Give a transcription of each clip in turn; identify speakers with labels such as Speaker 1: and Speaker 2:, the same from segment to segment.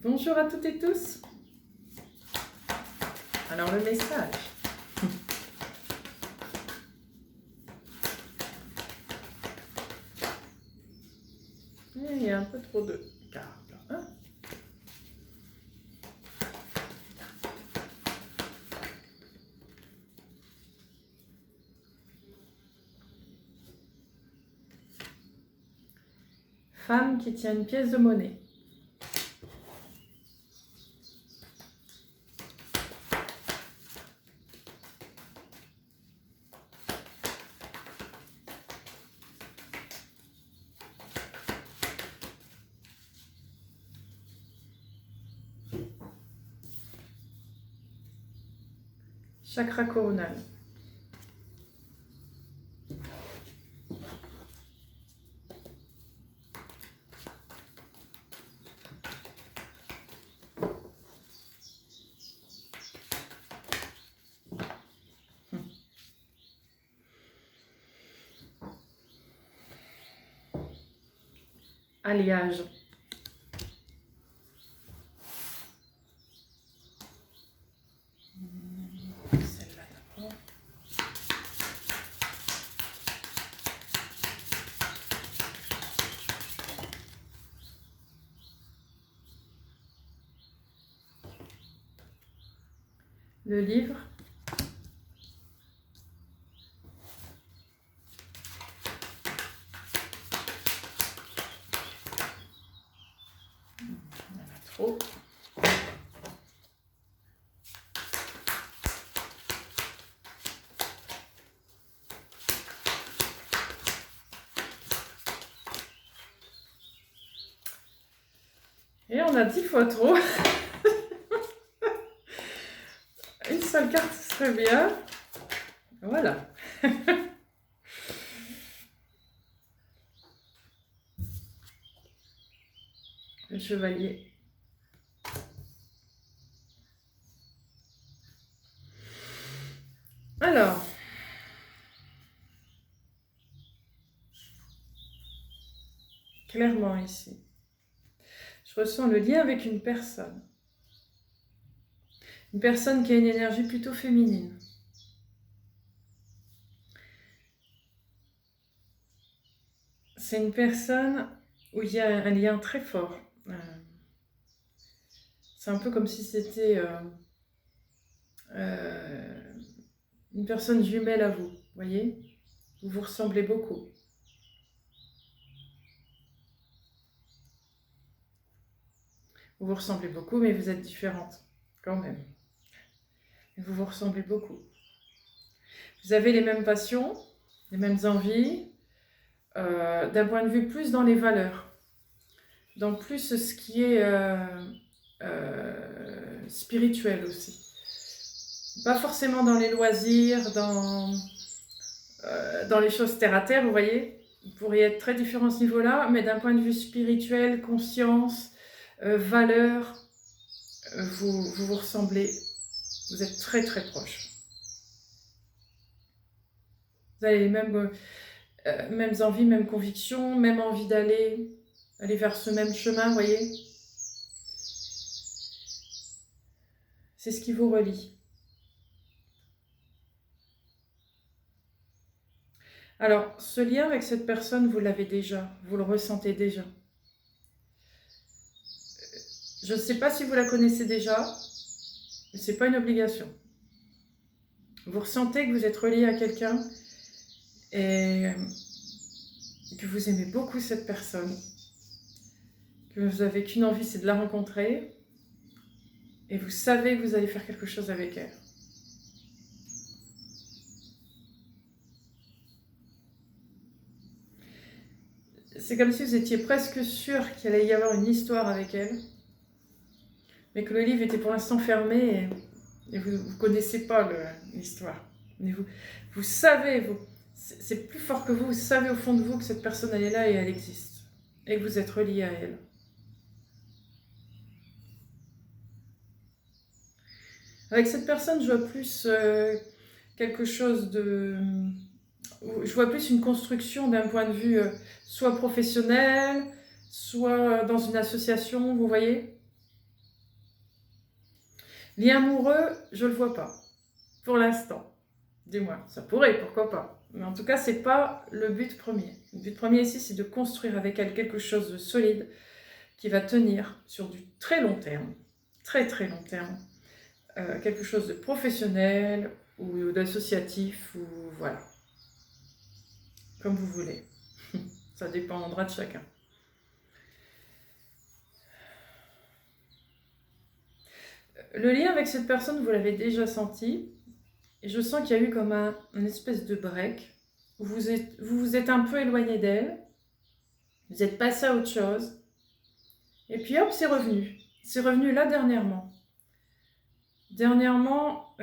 Speaker 1: Bonjour à toutes et tous. Alors le message. Il y a un peu trop de cartes. Hein? Femme qui tient une pièce de monnaie. Chakra coronal. Alliage. Celle-là d'abord. Le livre. Il y en a trop. Et on a 10 fois trop. Une seule carte serait bien. Voilà. Le chevalier. Alors. Clairement ici. Je ressens le lien avec une personne. Une personne qui a une énergie plutôt féminine. C'est une personne où il y a un lien très fort. C'est un peu comme si c'était une personne jumelle à vous, voyez? Vous vous ressemblez beaucoup. Vous vous ressemblez beaucoup, mais vous êtes différentes, quand même. Vous vous ressemblez beaucoup. Vous avez les mêmes passions, les mêmes envies, d'un point de vue plus dans les valeurs. Donc plus ce qui est spirituel aussi. Pas forcément dans les loisirs, dans les choses terre à terre, vous voyez. Vous pourriez être très différents à ce niveau-là, mais d'un point de vue spirituel, conscience, valeur, vous vous ressemblez. Vous êtes très très proches. Vous avez les mêmes envies, mêmes convictions, même envie d'aller vers ce même chemin, vous voyez. C'est ce qui vous relie. Alors, ce lien avec cette personne, vous l'avez déjà, vous le ressentez déjà. Je ne sais pas si vous la connaissez déjà, mais ce n'est pas une obligation. Vous ressentez que vous êtes relié à quelqu'un et que vous aimez beaucoup cette personne, que vous n'avez qu'une envie, c'est de la rencontrer, et vous savez que vous allez faire quelque chose avec elle. C'est comme si vous étiez presque sûr qu'il allait y avoir une histoire avec elle, mais que le livre était pour l'instant fermé et vous ne connaissez pas l'histoire. Mais vous savez, c'est plus fort que vous savez au fond de vous que cette personne elle est là et elle existe, et que vous êtes relié à elle. Avec cette personne, je vois plus quelque chose de... Je vois plus une construction d'un point de vue soit professionnel, soit dans une association, vous voyez. Lien amoureux, je ne le vois pas. Pour l'instant. Dis-moi, ça pourrait, pourquoi pas. Mais en tout cas, ce n'est pas le but premier. Le but premier ici, c'est de construire avec elle quelque chose de solide qui va tenir sur du très long terme. Très très long terme. Quelque chose de professionnel ou d'associatif, ou voilà. Comme vous voulez. Ça dépendra de chacun. Le lien avec cette personne, vous l'avez déjà senti. Et je sens qu'il y a eu comme une espèce de break. Vous vous êtes un peu éloigné d'elle. Vous êtes passé à autre chose. Et puis hop, c'est revenu. C'est revenu là dernièrement. Dernièrement,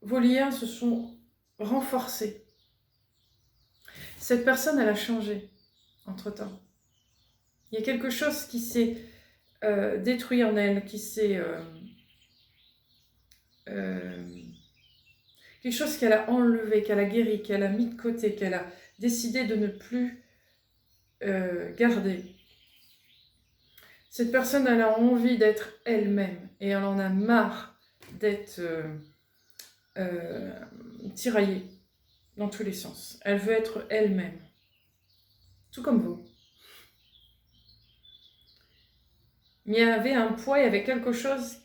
Speaker 1: vos liens se sont renforcés. Cette personne, elle a changé entre-temps. Il y a quelque chose qui s'est détruit en elle, qui s'est... quelque chose qu'elle a enlevé, qu'elle a guéri, qu'elle a mis de côté, qu'elle a décidé de ne plus garder. Cette personne, elle a envie d'être elle-même et elle en a marre d'être tiraillée dans tous les sens. Elle veut être elle-même, tout comme vous. Mais il y avait un poids, il y avait quelque chose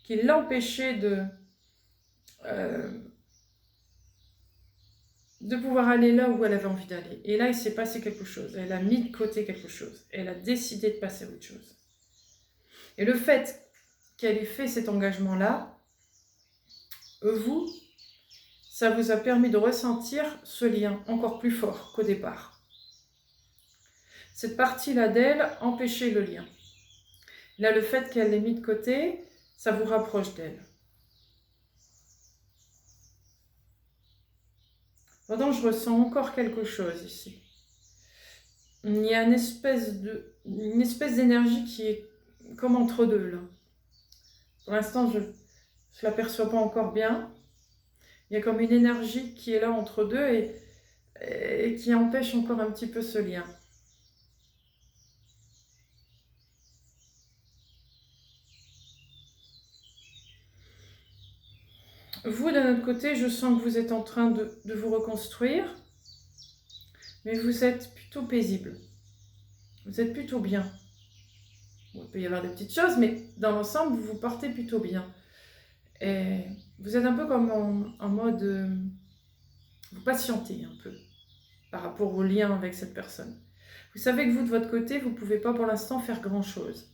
Speaker 1: qui l'empêchait de pouvoir aller là où elle avait envie d'aller. Et là, il s'est passé quelque chose. Elle a mis de côté quelque chose. Elle a décidé de passer à autre chose. Et le fait qu'elle ait fait cet engagement-là, vous, ça vous a permis de ressentir ce lien encore plus fort qu'au départ. Cette partie-là d'elle empêchait le lien. Là, le fait qu'elle l'ait mis de côté, ça vous rapproche d'elle. Pendant, je ressens encore quelque chose ici. Il y a une espèce d'énergie qui est comme entre deux, là. Pour l'instant, je ne l'aperçois pas encore bien. Il y a comme une énergie qui est là entre deux et qui empêche encore un petit peu ce lien. Vous, d'un autre côté, je sens que vous êtes en train de vous reconstruire, mais vous êtes plutôt paisible. Vous êtes plutôt bien. Bon, il peut y avoir des petites choses, mais dans l'ensemble, vous vous portez plutôt bien. Et vous êtes un peu comme en mode... vous patientez un peu par rapport au lien avec cette personne. Vous savez que vous, de votre côté, vous ne pouvez pas pour l'instant faire grand-chose.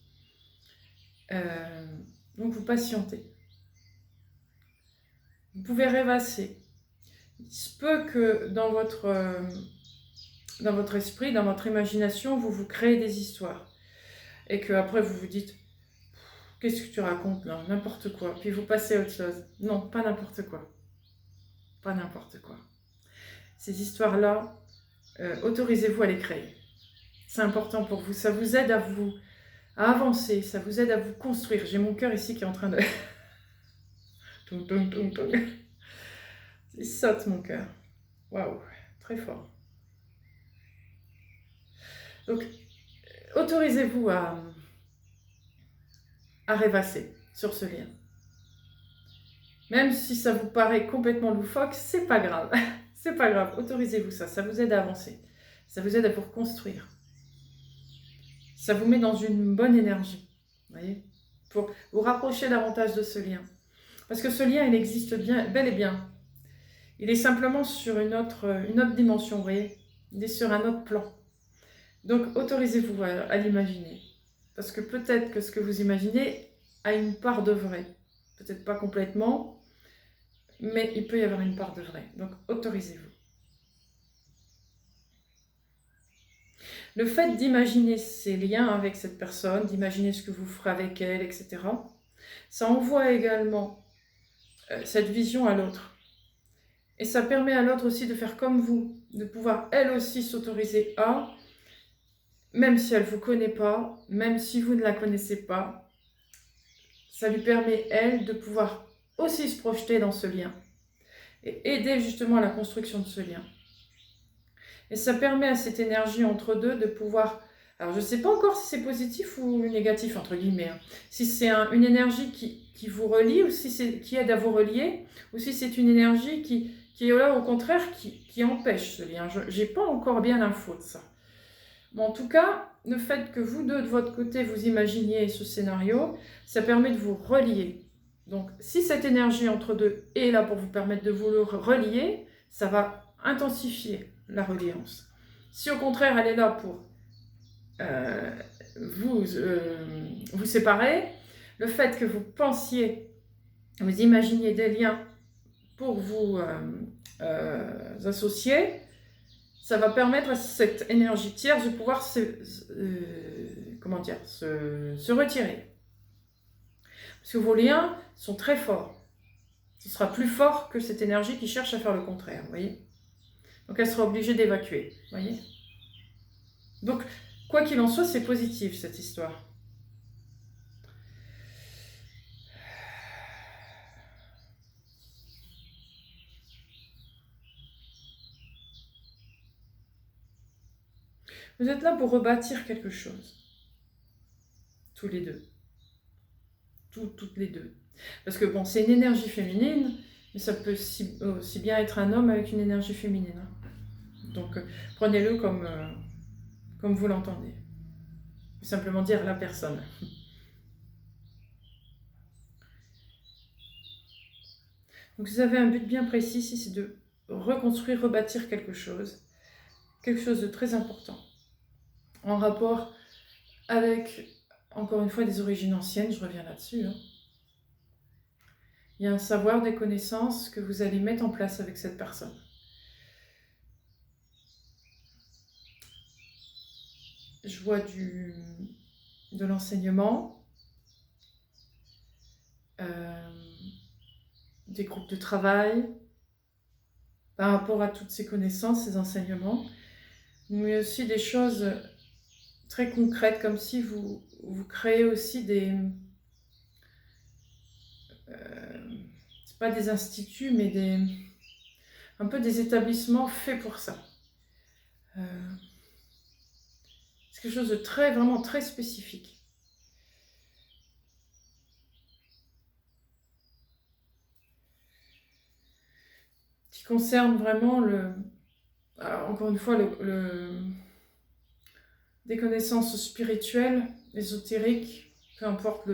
Speaker 1: Donc, vous patientez. Vous pouvez rêvasser. Il se peut que dans votre esprit, dans votre imagination, vous vous créez des histoires. Et qu'après, vous vous dites, qu'est-ce que tu racontes là? N'importe quoi. Puis vous passez à autre chose. Non, pas n'importe quoi. Pas n'importe quoi. Ces histoires-là, autorisez-vous à les créer. C'est important pour vous. Ça vous aide à avancer. Ça vous aide à vous construire. J'ai mon cœur ici qui est en train de... Tung, tung, tung, tung. Il saute mon cœur. Waouh, très fort. Donc, autorisez-vous à rêvasser sur ce lien. Même si ça vous paraît complètement loufoque, c'est pas grave. C'est pas grave, autorisez-vous ça. Ça vous aide à avancer. Ça vous aide à vous reconstruire. Ça vous met dans une bonne énergie. Vous voyez, pour vous rapprocher davantage de ce lien. Parce que ce lien, il existe bien, bel et bien. Il est simplement sur une autre dimension, vous voyez. Il est sur un autre plan. Donc, autorisez-vous à l'imaginer. Parce que peut-être que ce que vous imaginez a une part de vrai. Peut-être pas complètement, mais il peut y avoir une part de vrai. Donc, autorisez-vous. Le fait d'imaginer ces liens avec cette personne, d'imaginer ce que vous ferez avec elle, etc., ça envoie également cette vision à l'autre. Et ça permet à l'autre aussi de faire comme vous, de pouvoir elle aussi s'autoriser à, même si elle ne vous connaît pas, même si vous ne la connaissez pas, ça lui permet, elle, de pouvoir aussi se projeter dans ce lien et aider justement à la construction de ce lien. Et ça permet à cette énergie entre deux de pouvoir Alors, je ne sais pas encore si c'est positif ou négatif, entre guillemets. Hein. Si c'est une énergie qui vous relie, ou si c'est qui aide à vous relier, ou si c'est une énergie qui est là, au contraire, qui empêche ce lien. Je n'ai pas encore bien l'info de ça. Mais en tout cas, le fait que vous deux, de votre côté, vous imaginiez ce scénario, ça permet de vous relier. Donc, si cette énergie entre deux est là pour vous permettre de vous le relier, ça va intensifier la reliance. Si au contraire, elle est là pour vous séparer, le fait que vous pensiez, vous imaginiez des liens pour vous associer, ça va permettre à cette énergie tierce de pouvoir se retirer. Parce que vos liens sont très forts. Ce sera plus fort que cette énergie qui cherche à faire le contraire, vous voyez. Donc elle sera obligée d'évacuer, vous voyez. Donc, quoi qu'il en soit, c'est positif cette histoire. Vous êtes là pour rebâtir quelque chose. Tous les deux. Toutes les deux. Parce que bon, c'est une énergie féminine, mais ça peut aussi bien être un homme avec une énergie féminine. Hein. Donc, prenez-le comme vous l'entendez. Simplement dire la personne. Donc, vous avez un but bien précis ici, c'est de reconstruire, rebâtir quelque chose de très important, en rapport avec, encore une fois, des origines anciennes, je reviens là-dessus. Hein. Il y a un savoir, des connaissances que vous allez mettre en place avec cette personne. Je vois de l'enseignement, des groupes de travail, par rapport à toutes ces connaissances, ces enseignements, mais aussi des choses très concrètes, comme si vous créez aussi des... c'est pas des instituts, mais un peu des établissements faits pour ça. C'est quelque chose de vraiment très spécifique. Qui concerne vraiment alors, encore une fois, des connaissances spirituelles, ésotériques, peu importe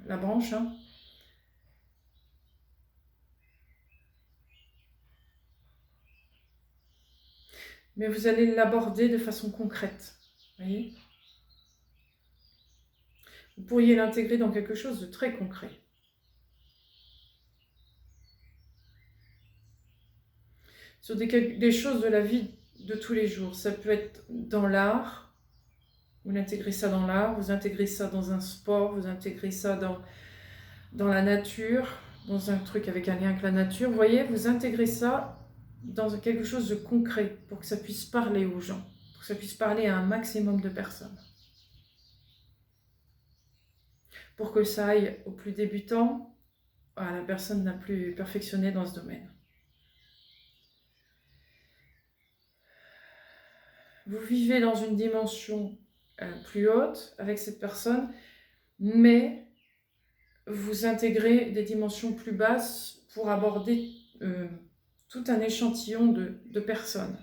Speaker 1: la branche. Hein. Mais vous allez l'aborder de façon concrète. Voyez ? Vous pourriez l'intégrer dans quelque chose de très concret. Sur des choses de la vie de tous les jours. Ça peut être dans l'art, vous intégrez ça dans l'art, vous intégrez ça dans un sport, vous intégrez ça dans la nature, dans un truc avec un lien avec la nature. Vous voyez, vous intégrez ça dans quelque chose de concret pour que ça puisse parler aux gens, pour que ça puisse parler à un maximum de personnes. Pour que ça aille au plus débutant, à la personne la plus perfectionnée dans ce domaine. Vous vivez dans une dimension plus haute avec cette personne, mais vous intégrez des dimensions plus basses pour aborder tout un échantillon de personnes.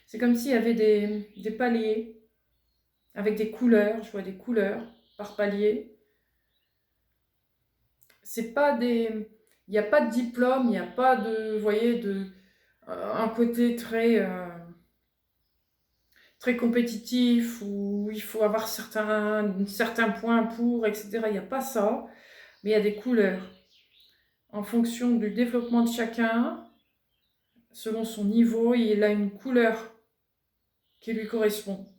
Speaker 1: C'est comme s'il y avait des paliers avec des couleurs, je vois des couleurs par palier. C'est pas il n'y a pas de diplôme, il n'y a pas de, vous voyez, un côté très compétitif où il faut avoir certains points pour, etc. Il n'y a pas ça, mais il y a des couleurs. En fonction du développement de chacun, selon son niveau, il a une couleur qui lui correspond.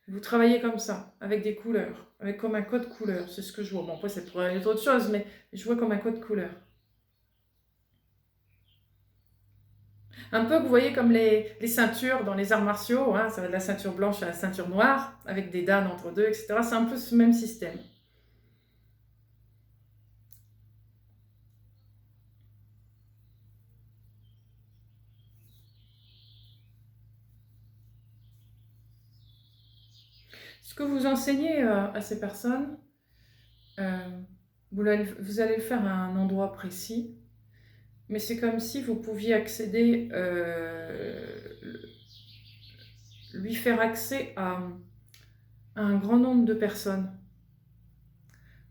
Speaker 1: Vous travaillez comme ça, avec des couleurs, comme un code couleur, c'est ce que je vois. Bon, après, ça pourrait être autre chose, mais je vois comme un code couleur. Un peu, vous voyez, comme les ceintures dans les arts martiaux, hein, ça va de la ceinture blanche à la ceinture noire, avec des dames entre deux, etc. C'est un peu ce même système. Ce que vous enseignez à ces personnes, vous allez le faire à un endroit précis, mais c'est comme si vous pouviez accéder, lui faire accès à un grand nombre de personnes.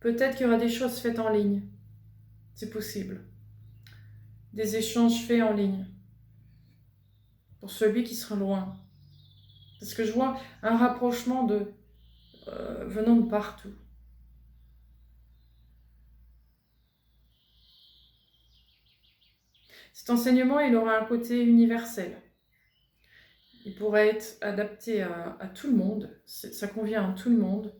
Speaker 1: Peut-être qu'il y aura des choses faites en ligne, c'est possible. Des échanges faits en ligne, pour celui qui sera loin. Parce que je vois un rapprochement venant de partout. Cet enseignement, il aura un côté universel. Il pourrait être adapté à tout le monde. Ça convient à tout le monde.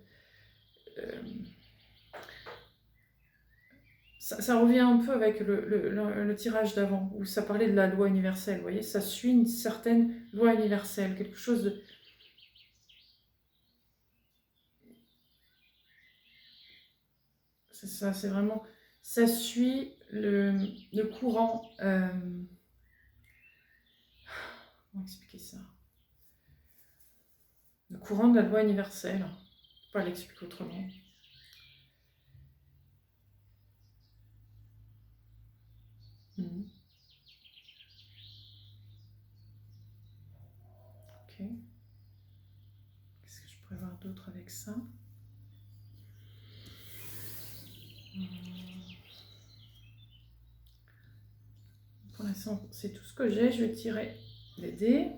Speaker 1: Ça revient un peu avec le tirage d'avant, où ça parlait de la loi universelle. Vous voyez, ça suit une certaine loi universelle, quelque chose de... C'est ça, c'est vraiment... Ça suit le courant... Comment expliquer ça? Le courant de la loi universelle. Je ne peux pas l'expliquer autrement. Ok. Qu'est-ce que je pourrais voir d'autre avec ça? Pour l'instant, c'est tout ce que j'ai. Je vais tirer les dés.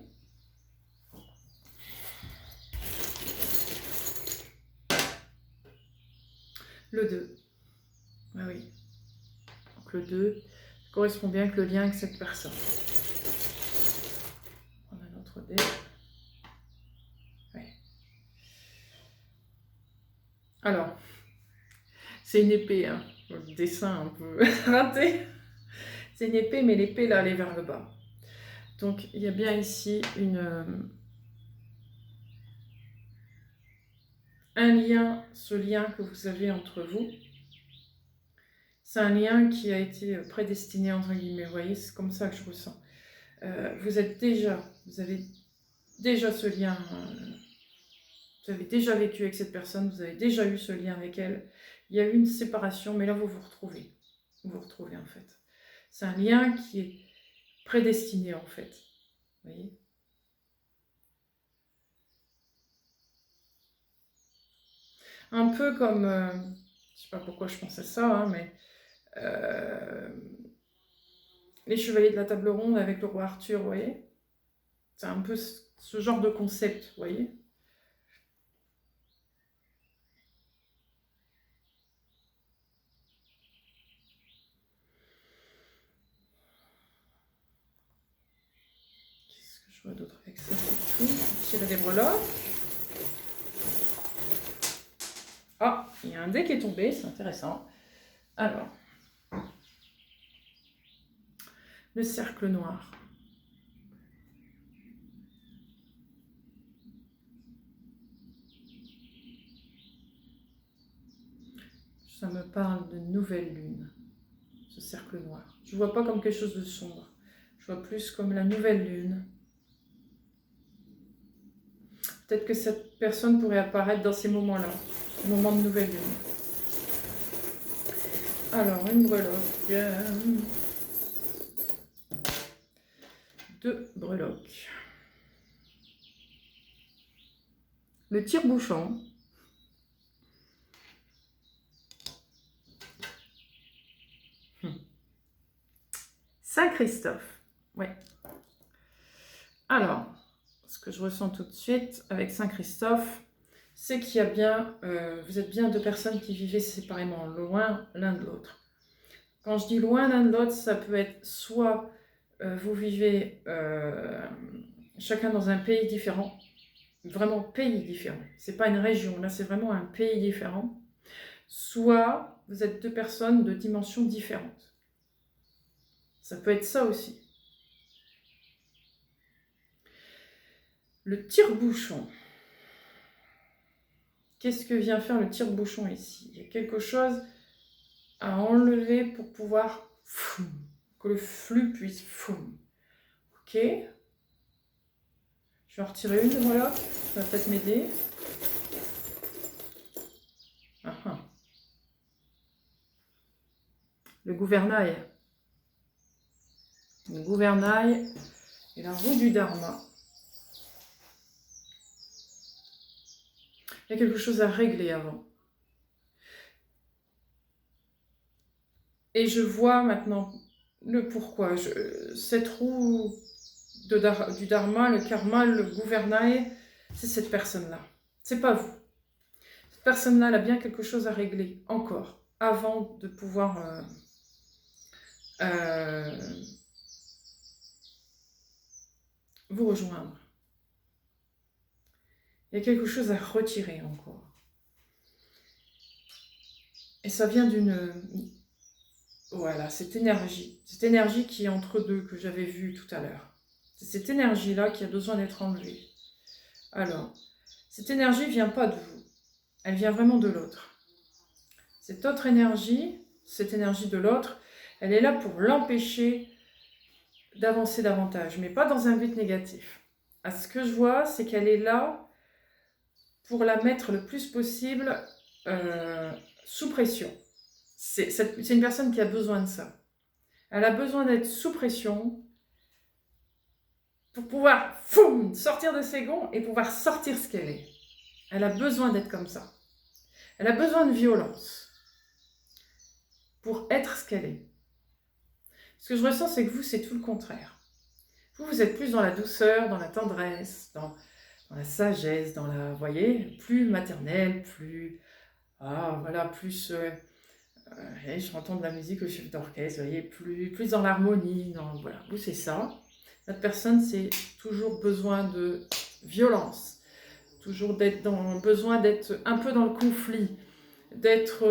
Speaker 1: Le 2. Ah oui. Donc le 2 correspond bien avec le lien avec cette personne. On a notre dé. Ouais. Alors, c'est une épée, hein. Le dessin un peu raté. C'est une épée, mais l'épée là, elle est vers le bas. Donc, il y a bien ici un lien, ce lien que vous avez entre vous. C'est un lien qui a été prédestiné, entre guillemets, vous voyez, c'est comme ça que je ressens. Vous avez déjà ce lien, vous avez déjà vécu avec cette personne, vous avez déjà eu ce lien avec elle. Il y a eu une séparation, mais là vous vous retrouvez. Vous vous retrouvez en fait. C'est un lien qui est prédestiné en fait. Vous voyez ? Un peu comme, je ne sais pas pourquoi je pense à ça, hein, mais les chevaliers de la table ronde avec le roi Arthur, vous voyez ? C'est un peu ce genre de concept, vous voyez ? Qu'est-ce que je vois d'autre avec ça? C'est tout. Je tire des breloques. Ah, il y a un dé qui est tombé, c'est intéressant. Alors, le cercle noir. Ça me parle de nouvelle lune, ce cercle noir. Je ne vois pas comme quelque chose de sombre. Je vois plus comme la nouvelle lune. Peut-être que cette personne pourrait apparaître dans ces moments-là, le moment de nouvelle lune. Alors, une breloque. 2 breloques. Le tire-bouchon. Saint-Christophe. Ouais. Alors, ce que je ressens tout de suite avec Saint-Christophe, c'est qu'il y a bien, vous êtes bien deux personnes qui vivaient séparément, loin l'un de l'autre. Quand je dis loin l'un de l'autre, ça peut être soit vous vivez chacun dans un pays différent, vraiment pays différent. C'est pas une région, là c'est vraiment un pays différent. Soit vous êtes deux personnes de dimensions différentes. Ça peut être ça aussi. Le tire-bouchon. Qu'est-ce que vient faire le tire-bouchon ici? Il y a quelque chose à enlever pour pouvoir que le flux puisse ok. Je vais en retirer une de moi là, ça va peut-être m'aider. Ah, ah. Le gouvernail. Le gouvernail et la roue du Dharma. Il y a quelque chose à régler avant. Et je vois maintenant le pourquoi. Cette roue du Dharma, le karma, le gouvernail, c'est cette personne-là. C'est pas vous. Cette personne-là, elle a bien quelque chose à régler encore avant de pouvoir vous rejoindre. Il y a quelque chose à retirer encore. Et ça vient d'une... Voilà, cette énergie qui est entre deux, que j'avais vue tout à l'heure. C'est cette énergie-là qui a besoin d'être enlevée. Alors, cette énergie ne vient pas de vous, elle vient vraiment de l'autre. Cette autre énergie, cette énergie de l'autre, elle est là pour l'empêcher d'avancer davantage, mais pas dans un but négatif. À ce que je vois, c'est qu'elle est là pour la mettre le plus possible sous pression. C'est une personne qui a besoin de ça. Elle a besoin d'être sous pression pour pouvoir sortir de ses gonds et pouvoir sortir ce qu'elle est. Elle a besoin d'être comme ça. Elle a besoin de violence pour être ce qu'elle est. Ce que je ressens, c'est que vous, c'est tout le contraire. Vous êtes plus dans la douceur, dans la tendresse, dans la sagesse, dans la, vous voyez, plus maternelle, plus... voilà, plus... je entends de la musique au chef d'orchestre, vous voyez, plus dans l'harmonie, voilà, vous, c'est ça. Notre personne, c'est toujours besoin de violence, toujours besoin d'être un peu dans le conflit, d'être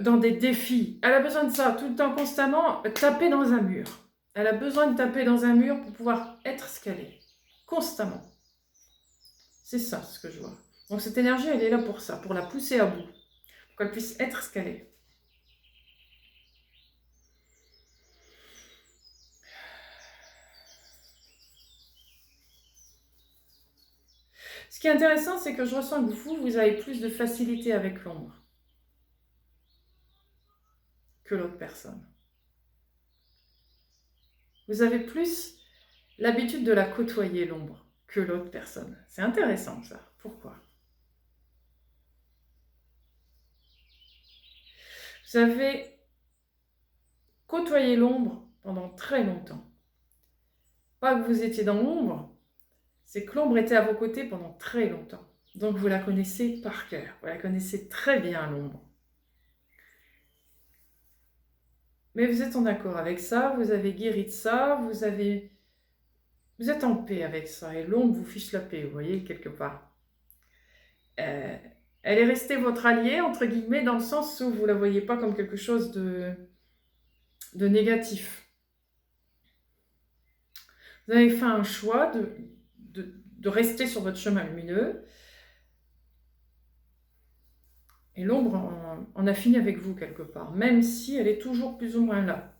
Speaker 1: dans des défis. Elle a besoin de ça, tout le temps, constamment, taper dans un mur. Elle a besoin de taper dans un mur pour pouvoir être ce qu'elle est, constamment. C'est ça, ce que je vois. Donc cette énergie, elle est là pour ça, pour la pousser à bout, pour qu'elle puisse être ce qu'elle est. Ce qui est intéressant, c'est que je ressens que vous avez plus de facilité avec l'ombre que l'autre personne. Vous avez plus l'habitude de la côtoyer, l'ombre, que l'autre personne. C'est intéressant, ça. Pourquoi? Vous avez côtoyé l'ombre pendant très longtemps. Pas que vous étiez dans l'ombre, c'est que l'ombre était à vos côtés pendant très longtemps. Donc vous la connaissez par cœur. Vous la connaissez très bien, l'ombre. Mais vous êtes en accord avec ça, vous avez guéri de ça, vous êtes en paix avec ça. Et l'ombre vous fiche la paix, vous voyez, quelque part. Elle est restée votre alliée, entre guillemets, dans le sens où vous ne la voyez pas comme quelque chose de négatif. Vous avez fait un choix de rester sur votre chemin lumineux. Et l'ombre en a fini avec vous quelque part, même si elle est toujours plus ou moins là.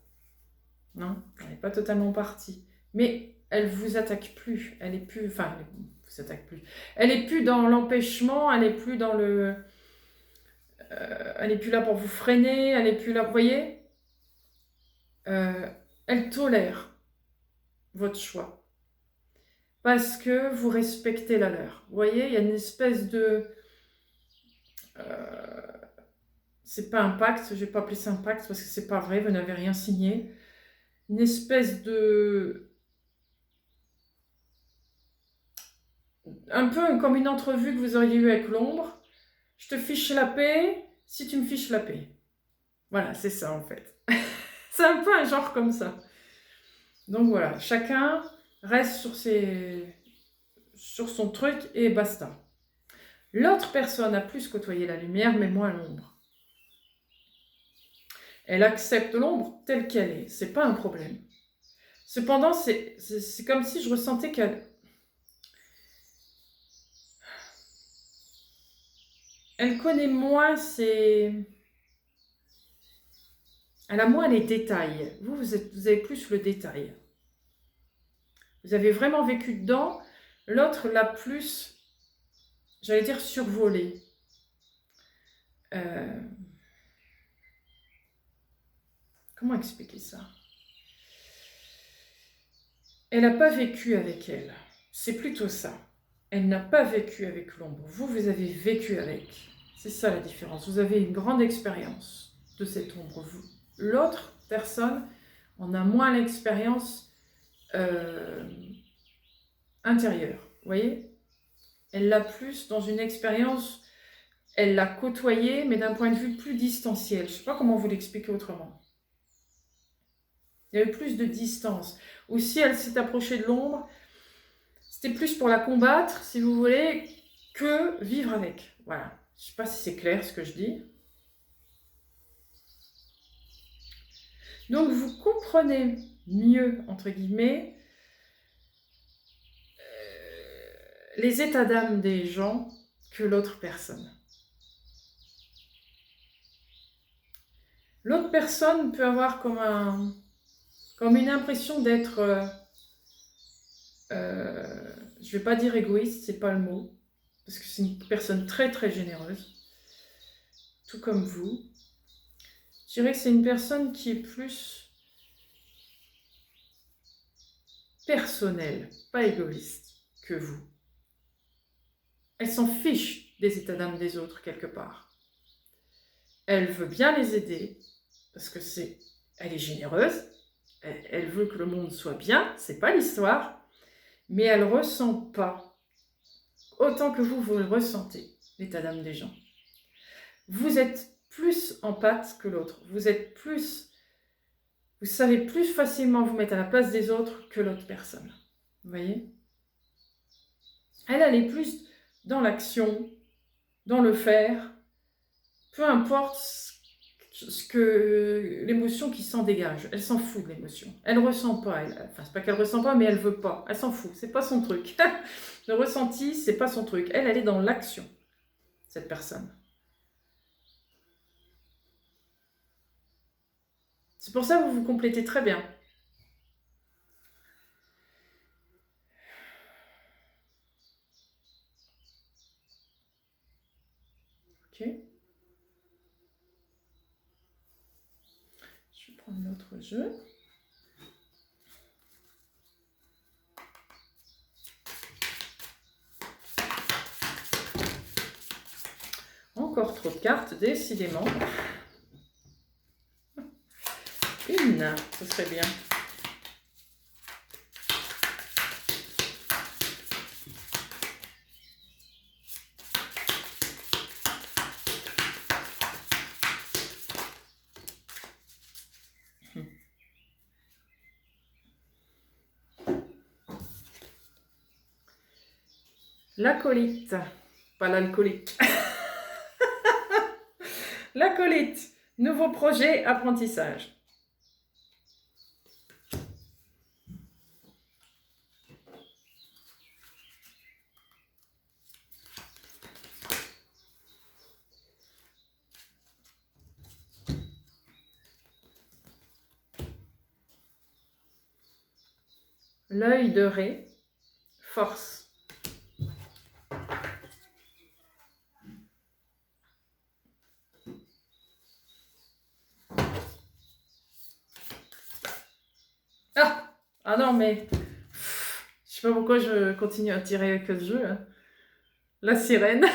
Speaker 1: Non, elle n'est pas totalement partie. Mais elle ne vous attaque plus. Elle n'est plus... Enfin, elle vous attaque plus. Elle n'est plus dans l'empêchement, elle n'est plus dans le... elle n'est plus là pour vous freiner, elle n'est plus là... Vous voyez, elle tolère votre choix. Parce que vous respectez la leur. Vous voyez, il y a une espèce de... c'est pas un pacte, je ne vais pas appeler ça un pacte parce que c'est pas vrai, vous n'avez rien signé. Une espèce de... un peu comme une entrevue que vous auriez eue avec l'ombre. Je te fiche la paix si tu me fiches la paix. Voilà, c'est ça en fait. C'est un peu un genre comme ça. Donc voilà, chacun reste sur son truc et basta. L'autre personne a plus côtoyé la lumière, mais moins l'ombre. Elle accepte l'ombre telle qu'elle est, c'est pas un problème. Cependant, c'est comme si je ressentais qu'elle... Elle connaît moins ses... Elle a moins les détails. Vous avez plus le détail. Vous avez vraiment vécu dedans. L'autre l'a plus j'allais dire survolée. Comment expliquer ça? Elle n'a pas vécu avec elle. C'est plutôt ça. Elle n'a pas vécu avec l'ombre. Vous, vous avez vécu avec. C'est ça la différence. Vous avez une grande expérience de cette ombre. L'autre personne en a moins l'expérience intérieure. Vous voyez? Elle l'a plus dans une expérience, elle l'a côtoyée, mais d'un point de vue plus distanciel. Je ne sais pas comment vous l'expliquer autrement. Il y avait plus de distance. Ou si elle s'est approchée de l'ombre, c'était plus pour la combattre, si vous voulez, que vivre avec. Voilà. Je ne sais pas si c'est clair ce que je dis. Donc, vous comprenez mieux, entre guillemets, les états d'âme des gens que l'autre personne. L'autre personne peut avoir comme une impression d'être, je ne vais pas dire égoïste, c'est pas le mot, parce que c'est une personne très très généreuse, tout comme vous. Je dirais que c'est une personne qui est plus personnelle, pas égoïste que vous. Elle s'en fiche des états d'âme des autres quelque part. Elle veut bien les aider, parce que elle est généreuse, elle veut que le monde soit bien, c'est pas l'histoire, mais elle ressent pas autant que vous le ressentez, l'état d'âme des gens. Vous êtes plus empathe que l'autre, vous savez plus facilement vous mettre à la place des autres que l'autre personne. Vous voyez? Elle est plus dans l'action, dans le faire, peu importe l'émotion qui s'en dégage. Elle s'en fout de l'émotion. Elle ressent pas. Enfin, c'est pas qu'elle ressent pas, mais elle veut pas. Elle s'en fout. C'est pas son truc. Le ressenti, c'est pas son truc. Elle est dans l'action, cette personne. C'est pour ça que vous vous complétez très bien. Ok. Je vais prendre l'autre jeu. Encore trop de cartes, décidément. Une, ce serait bien. L'acolyte, pas l'alcoolique. L'acolyte, nouveau projet, apprentissage. L'œil de Ré, force. Ah non, mais je sais pas pourquoi je continue à tirer avec ce jeu. Hein. La sirène.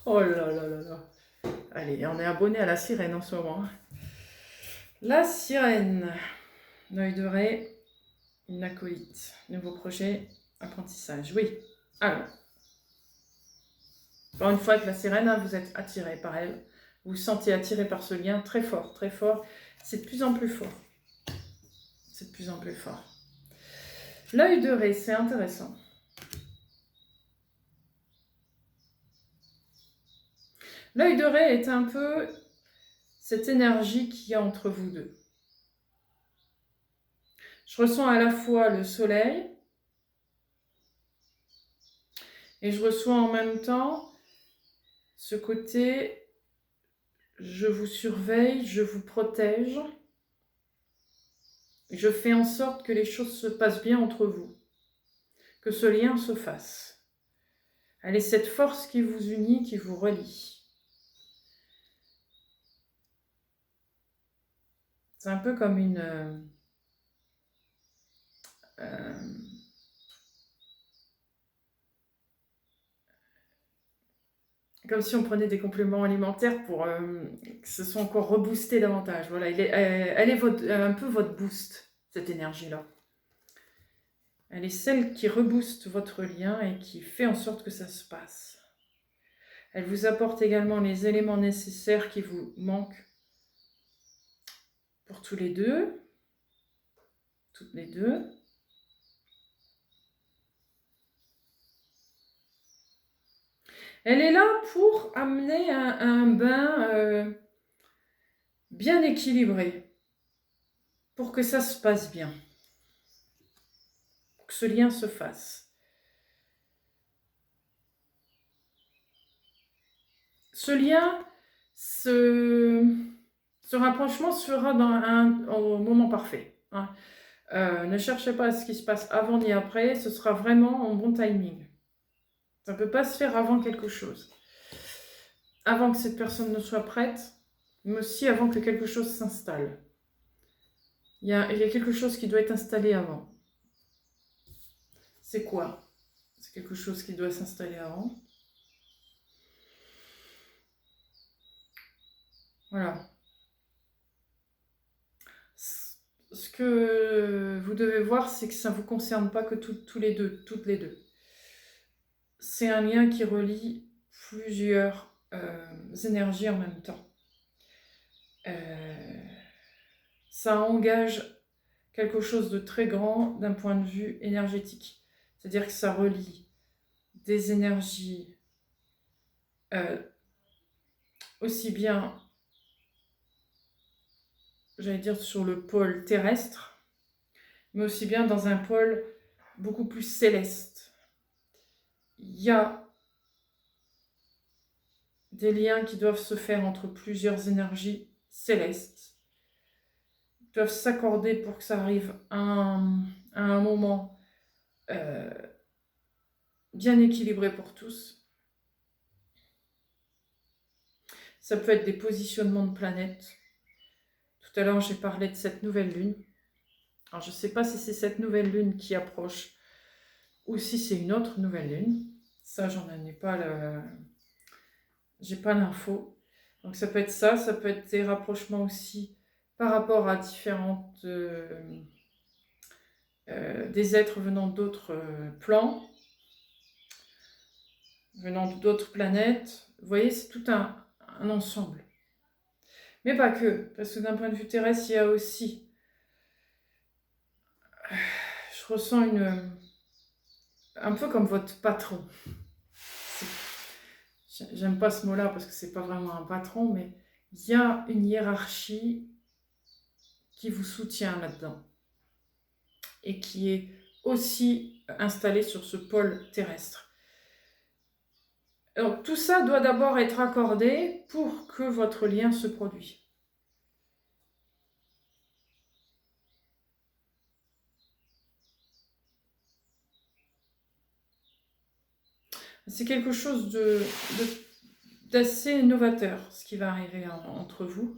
Speaker 1: Oh là là là là. Allez, on est abonné à la sirène en ce moment. La sirène. L'œil de Ré, une acolyte. Nouveau projet, apprentissage. Oui. Alors. Encore une fois, avec la sirène, hein, vous êtes attiré par elle. Vous vous sentez attiré par ce lien très fort, très fort. C'est de plus en plus fort. C'est de plus en plus fort. L'œil de Ré, c'est intéressant. L'œil de Ré est un peu cette énergie qu'il y a entre vous deux. Je ressens à la fois le soleil et je reçois en même temps ce côté je vous surveille, je vous protège, je fais en sorte que les choses se passent bien entre vous, que ce lien se fasse. Elle est cette force qui vous unit, qui vous relie. C'est un peu comme comme si on prenait des compléments alimentaires pour que ce soit encore reboosté davantage. Voilà, elle est un peu votre boost, cette énergie-là. Elle est celle qui rebooste votre lien et qui fait en sorte que ça se passe. Elle vous apporte également les éléments nécessaires qui vous manquent pour tous les deux, toutes les deux. Elle est là pour amener un bain bien équilibré, pour que ça se passe bien, pour que ce lien se fasse. Ce lien, ce rapprochement se fera au moment parfait. Hein. Ne cherchez pas à ce qui se passe avant ni après, ce sera vraiment en bon timing. Ça ne peut pas se faire avant quelque chose. Avant que cette personne ne soit prête, mais aussi avant que quelque chose s'installe. Il y a quelque chose qui doit être installé avant. C'est quoi? C'est quelque chose qui doit s'installer avant. Voilà. Ce que vous devez voir, c'est que ça ne vous concerne pas que toutes les deux. C'est un lien qui relie plusieurs énergies en même temps. Ça engage quelque chose de très grand d'un point de vue énergétique. C'est-à-dire que ça relie des énergies aussi bien, j'allais dire, sur le pôle terrestre, mais aussi bien dans un pôle beaucoup plus céleste. Il y a des liens qui doivent se faire entre plusieurs énergies célestes, qui doivent s'accorder pour que ça arrive à un moment bien équilibré pour tous. Ça peut être des positionnements de planètes. Tout à l'heure, j'ai parlé de cette nouvelle lune. Alors, je ne sais pas si c'est cette nouvelle lune qui approche ou si c'est une autre nouvelle lune. Ça, j'en ai pas j'ai pas l'info. Donc, ça peut être ça. Ça peut être des rapprochements aussi par rapport à différentes des êtres venant d'autres plans, venant d'autres planètes. Vous voyez, c'est tout un ensemble. Mais pas que, parce que d'un point de vue terrestre, il y a aussi... Je ressens un peu comme votre patron. J'aime pas ce mot-là parce que c'est pas vraiment un patron, mais il y a une hiérarchie qui vous soutient là-dedans et qui est aussi installée sur ce pôle terrestre. Alors, tout ça doit d'abord être accordé pour que votre lien se produise. C'est quelque chose d'assez novateur, ce qui va arriver entre vous.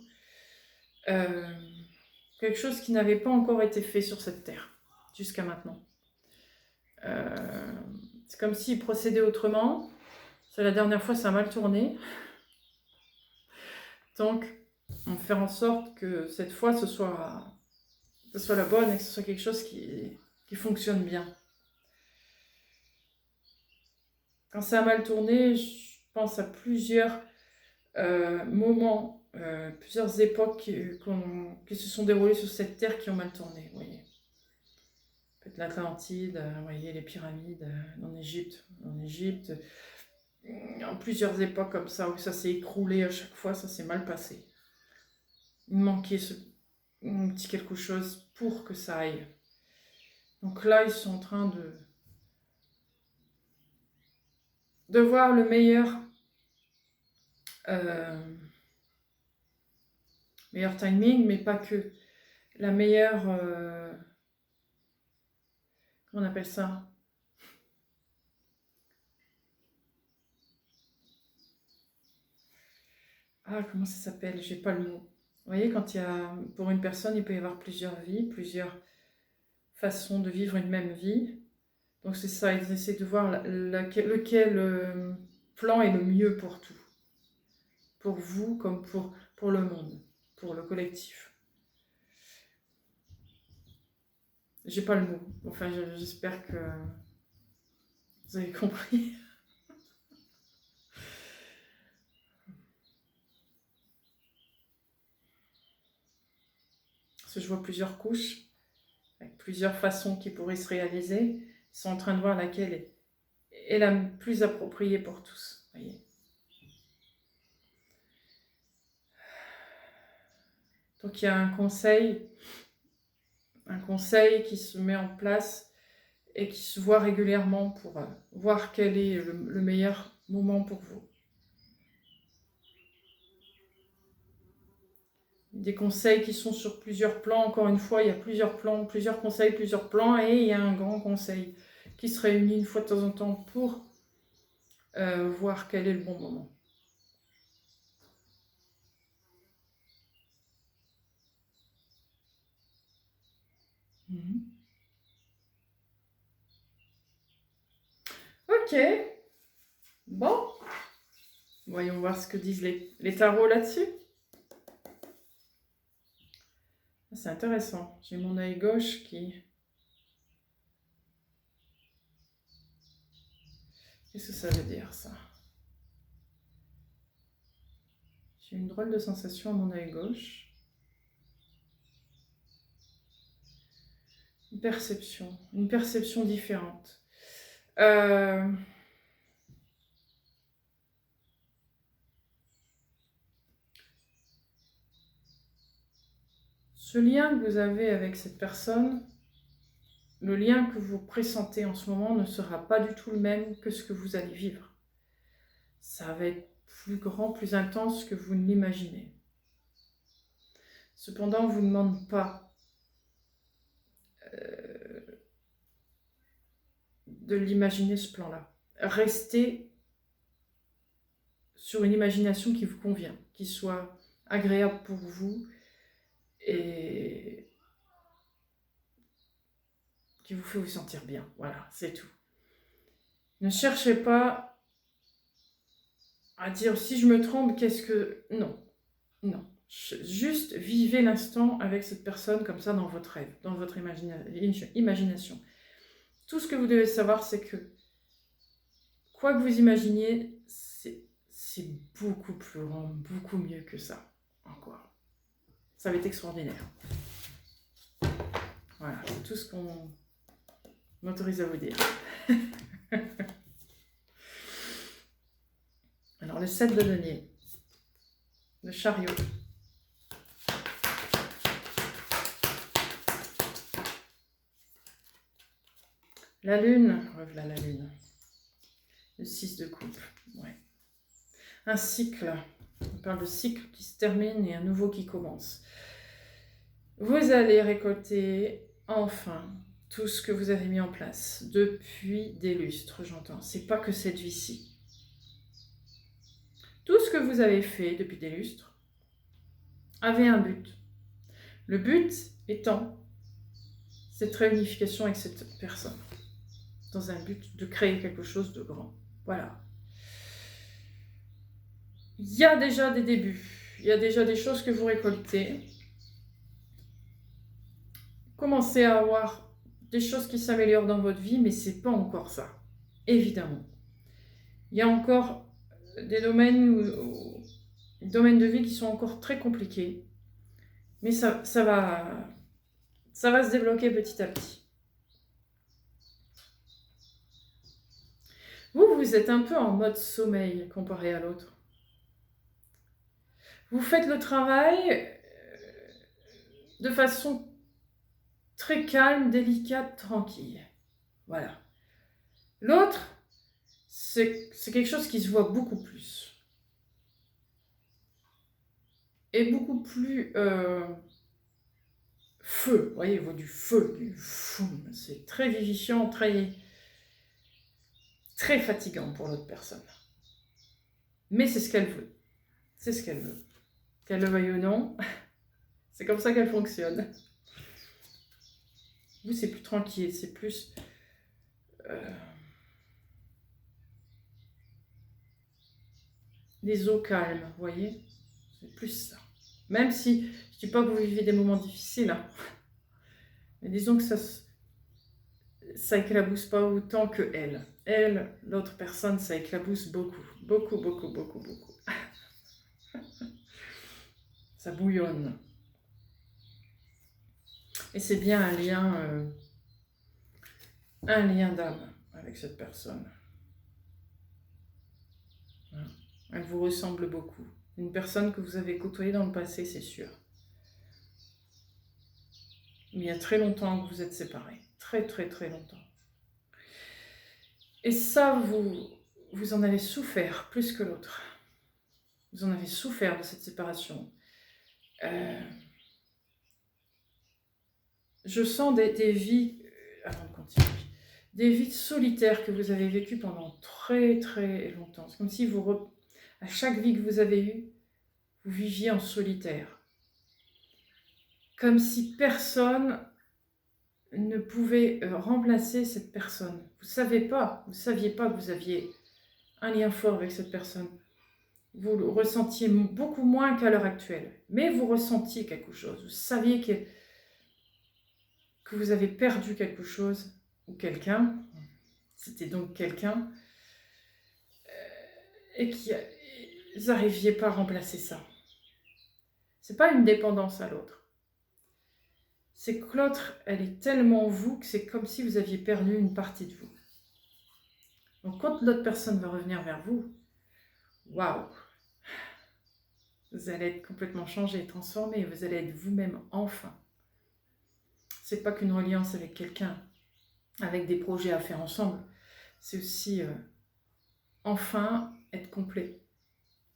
Speaker 1: Quelque chose qui n'avait pas encore été fait sur cette terre, jusqu'à maintenant. C'est comme s'il procédait autrement. C'est la dernière fois, ça a mal tourné. Donc, on va faire en sorte que cette fois, ce soit la bonne et que ce soit quelque chose qui fonctionne bien. Quand ça a mal tourné, je pense à plusieurs moments, plusieurs époques qui se sont déroulées sur cette terre qui ont mal tourné. Vous voyez. Peut-être l'Atlantide, vous voyez, les pyramides en Égypte. En plusieurs époques comme ça, où ça s'est écroulé à chaque fois, ça s'est mal passé. Il manquait un petit quelque chose pour que ça aille. Donc là, ils sont en train de voir le meilleur timing, mais pas que. La meilleure... comment on appelle ça? Ah, comment ça s'appelle? J'ai pas le mot. Vous voyez, quand il y a, pour une personne, il peut y avoir plusieurs vies, plusieurs façons de vivre une même vie. Donc c'est ça, ils essaient de voir lequel plan est le mieux pour tout. Pour vous comme pour le monde, pour le collectif. J'ai pas le mot. Enfin, j'espère que vous avez compris. Parce que je vois plusieurs couches, avec plusieurs façons qui pourraient se réaliser. Ils sont en train de voir laquelle est la plus appropriée pour tous. Voyez. Donc il y a un conseil qui se met en place et qui se voit régulièrement pour voir quel est le meilleur moment pour vous. Des conseils qui sont sur plusieurs plans. Encore une fois, il y a plusieurs plans, plusieurs conseils, plusieurs plans, et il y a un grand conseil qui se réunit une fois de temps en temps pour voir quel est le bon moment. Ok, bon, voyons voir ce que disent les tarots là-dessus. C'est intéressant, j'ai mon œil gauche qui... Qu'est-ce que ça veut dire, ça? J'ai une drôle de sensation à mon œil gauche. Une perception différente. Ce lien que vous avez avec cette personne, le lien que vous pressentez en ce moment ne sera pas du tout le même que ce que vous allez vivre. Ça va être plus grand, plus intense que vous ne l'imaginez. Cependant, on ne vous demande pas de l'imaginer ce plan-là. Restez sur une imagination qui vous convient, qui soit agréable pour vous et qui vous fait vous sentir bien. Voilà, c'est tout. Ne cherchez pas à dire si je me trompe, qu'est-ce que... Non, non. Juste vivez l'instant avec cette personne comme ça dans votre rêve, dans votre imagination. Tout ce que vous devez savoir, c'est que quoi que vous imaginiez, c'est beaucoup plus grand, beaucoup mieux que ça. Encore. Ça va être extraordinaire. Voilà, c'est tout ce qu'on m'autorise à vous dire. Alors, le 7 de denier, le chariot. La lune, voilà la lune. Le 6 de coupe, ouais. Un cycle, on parle de cycle qui se termine et un nouveau qui commence. Vous allez récolter enfin tout ce que vous avez mis en place depuis des lustres, j'entends. C'est pas que cette vie-ci. Tout ce que vous avez fait depuis des lustres avait un but. Le but étant cette réunification avec cette personne, dans un but de créer quelque chose de grand. Voilà. Il y a déjà des débuts, il y a déjà des choses que vous récoltez. Commencez à avoir des choses qui s'améliorent dans votre vie, mais c'est pas encore ça, évidemment. Il y a encore des domaines de vie qui sont encore très compliqués, mais ça va se débloquer petit à petit. Vous êtes un peu en mode sommeil comparé à l'autre. Vous faites le travail de façon très calme, délicate, tranquille. Voilà. L'autre, c'est quelque chose qui se voit beaucoup plus. Et beaucoup plus feu. Vous voyez, il voit du feu, du foum. C'est très vivifiant, très fatigant pour l'autre personne. Mais c'est ce qu'elle veut. C'est ce qu'elle veut. Qu'elle le veuille ou non, c'est comme ça qu'elle fonctionne. Vous, c'est plus tranquille, c'est plus... des eaux calmes, vous voyez? C'est plus ça. Même si, je ne dis pas que vous vivez des moments difficiles, hein, mais disons que ça éclabousse pas autant que elle. Elle, l'autre personne, ça éclabousse beaucoup. Beaucoup, beaucoup, beaucoup, beaucoup. Ça bouillonne. Et c'est bien un lien d'âme avec cette personne. Elle vous ressemble beaucoup. Une personne que vous avez côtoyée dans le passé, c'est sûr. Mais il y a très longtemps que vous êtes séparés. Très, très, très longtemps. Et ça, vous en avez souffert plus que l'autre. Vous en avez souffert de cette séparation. Je sens des vies, avant de continuer, des vies solitaires que vous avez vécues pendant très, très longtemps. C'est comme si à chaque vie que vous avez eue, vous viviez en solitaire. Comme si personne ne pouvait remplacer cette personne. Vous ne saviez pas que vous aviez un lien fort avec cette personne. Vous le ressentiez beaucoup moins qu'à l'heure actuelle. Mais vous ressentiez quelque chose. Vous saviez que vous avez perdu quelque chose ou quelqu'un. C'était donc quelqu'un. Et qu'ils n'arriviez pas à remplacer ça. Ce n'est pas une dépendance à l'autre. C'est que l'autre, elle est tellement vous que c'est comme si vous aviez perdu une partie de vous. Donc quand l'autre personne va revenir vers vous, waouh, vous allez être complètement changé, transformé, vous allez être vous-même enfin. C'est pas qu'une reliance avec quelqu'un, avec des projets à faire ensemble, c'est aussi enfin être complet,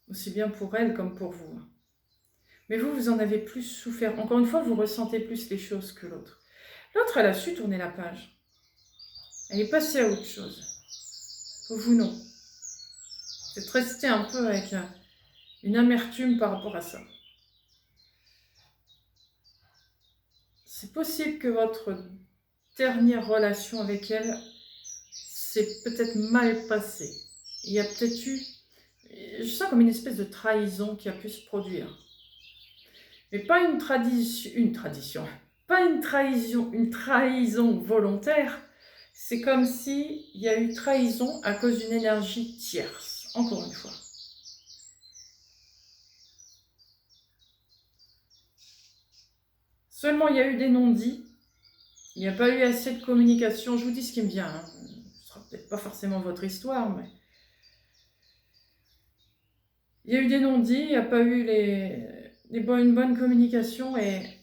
Speaker 1: aussi bien pour elle comme pour vous. Mais vous en avez plus souffert. Encore une fois, vous ressentez plus les choses que l'autre. L'autre, elle a su tourner la page. Elle est passée à autre chose. Vous, non. Vous êtes resté un peu avec une amertume par rapport à ça. C'est possible que votre dernière relation avec elle s'est peut-être mal passée. Il y a peut-être eu, je sens comme une espèce de trahison qui a pu se produire. Mais pas une trahison volontaire. C'est comme s'il y a eu trahison à cause d'une énergie tierce, encore une fois. Seulement, il y a eu des non-dits, il n'y a pas eu assez de communication. Je vous dis ce qui me vient, hein. Ce ne sera peut-être pas forcément votre histoire, mais... Il y a eu des non-dits, il n'y a pas eu une bonne communication et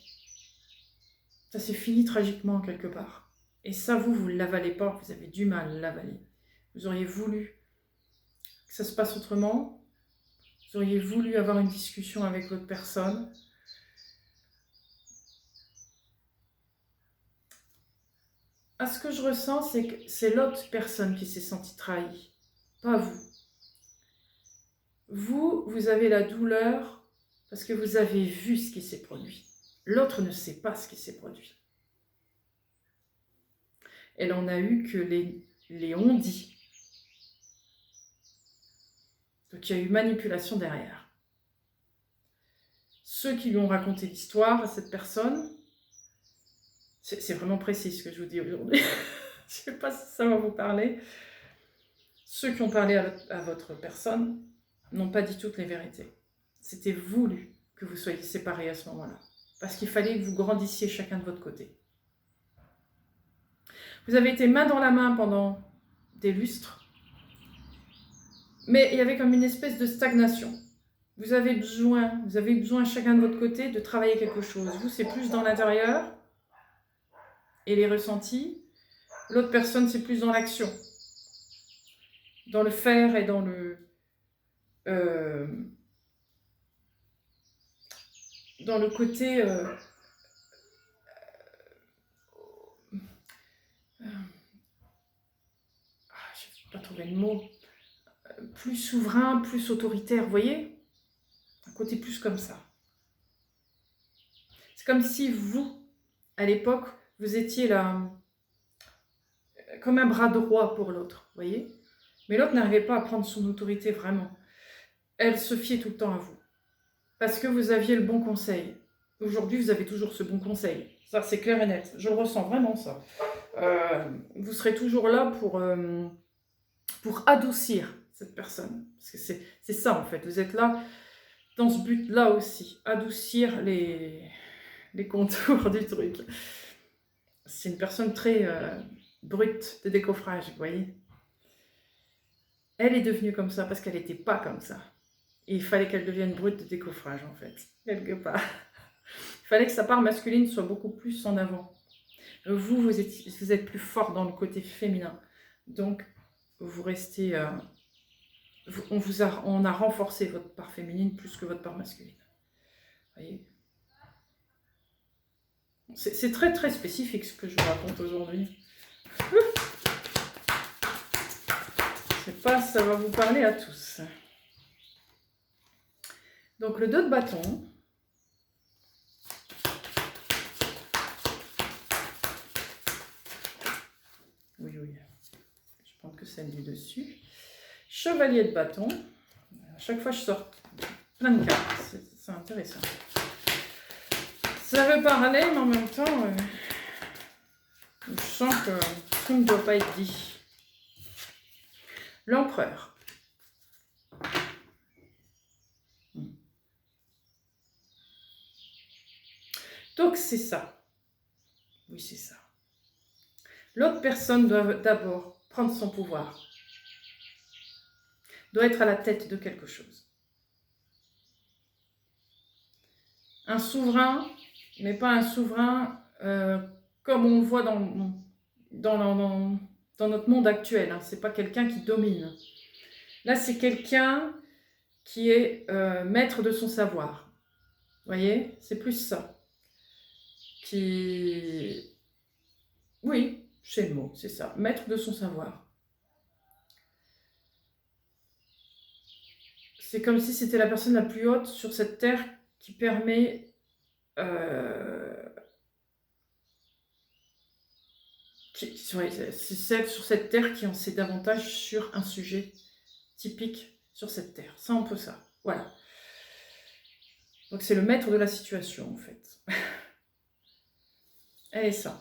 Speaker 1: ça s'est fini tragiquement quelque part. Et ça, vous ne l'avalez pas, vous avez du mal à l'avaler. Vous auriez voulu que ça se passe autrement, vous auriez voulu avoir une discussion avec l'autre personne. À ce que je ressens, c'est que c'est l'autre personne qui s'est sentie trahie, pas vous. Vous avez la douleur parce que vous avez vu ce qui s'est produit. L'autre ne sait pas ce qui s'est produit. Elle en a eu que les on-dit. Donc il y a eu manipulation derrière. Ceux qui lui ont raconté l'histoire à cette personne, c'est vraiment précis ce que je vous dis aujourd'hui. Je ne sais pas si ça va vous parler. Ceux qui ont parlé à votre personne n'ont pas dit toutes les vérités. C'était voulu que vous soyez séparés à ce moment-là. Parce qu'il fallait que vous grandissiez chacun de votre côté. Vous avez été main dans la main pendant des lustres. Mais il y avait comme une espèce de stagnation. Vous avez besoin chacun de votre côté de travailler quelque chose. Vous, c'est plus dans l'intérieur et les ressentis. L'autre personne, c'est plus dans l'action. Dans le faire et dans le côté je ne vais pas trouver le mot, plus souverain, plus autoritaire, vous voyez? côté plus comme ça. C'est comme si vous, à l'époque, vous étiez là, comme un bras droit pour l'autre, vous voyez? Mais l'autre n'arrivait pas à prendre son autorité vraiment. Elle se fiait tout le temps à vous. Parce que vous aviez le bon conseil. Aujourd'hui, vous avez toujours ce bon conseil. Ça, c'est clair et net. Je le ressens vraiment, ça. Vous serez toujours là pour adoucir cette personne. Parce que c'est ça, en fait. Vous êtes là dans ce but-là aussi. Adoucir les contours du truc. C'est une personne très brute de décoffrage, vous voyez. Elle est devenue comme ça parce qu'elle n'était pas comme ça. Et il fallait qu'elle devienne brute de décoffrage, en fait, quelque part. Il fallait que sa part masculine soit beaucoup plus en avant. Vous êtes plus fort dans le côté féminin. Donc, vous restez... on a renforcé votre part féminine plus que votre part masculine. Vous voyez ? C'est très, très spécifique ce que je vous raconte aujourd'hui. Je sais pas si ça va vous parler à tous. Donc, le 2 de bâton. Oui, oui. Je pense que celle du dessus. Chevalier de bâton. À chaque fois, je sors plein de cartes. C'est intéressant. Ça veut parler, mais en même temps, je sens que tout ne doit pas être dit. L'empereur. Donc, c'est ça. Oui, c'est ça. L'autre personne doit d'abord prendre son pouvoir. Doit être à la tête de quelque chose. Un souverain, mais pas un souverain comme on le voit dans notre monde actuel. Hein. Ce n'est pas quelqu'un qui domine. Là, c'est quelqu'un qui est maître de son savoir. Vous voyez? C'est plus ça. Oui, c'est le mot, c'est ça. Maître de son savoir. C'est comme si c'était la personne la plus haute sur cette terre qui permet c'est celle sur cette terre qui en sait davantage sur un sujet typique sur cette terre. C'est un peu ça. Voilà. Donc c'est le maître de la situation en fait. Elle est ça.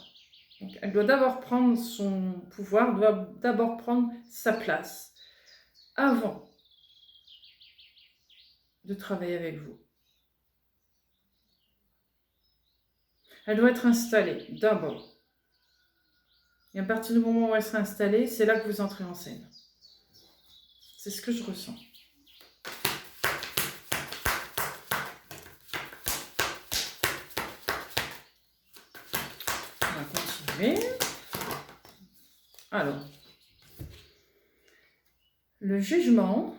Speaker 1: Donc, elle doit d'abord prendre son pouvoir, doit d'abord prendre sa place avant de travailler avec vous. Elle doit être installée d'abord. Et à partir du moment où elle sera installée, c'est là que vous entrez en scène. C'est ce que je ressens. On va continuer. Alors, le jugement.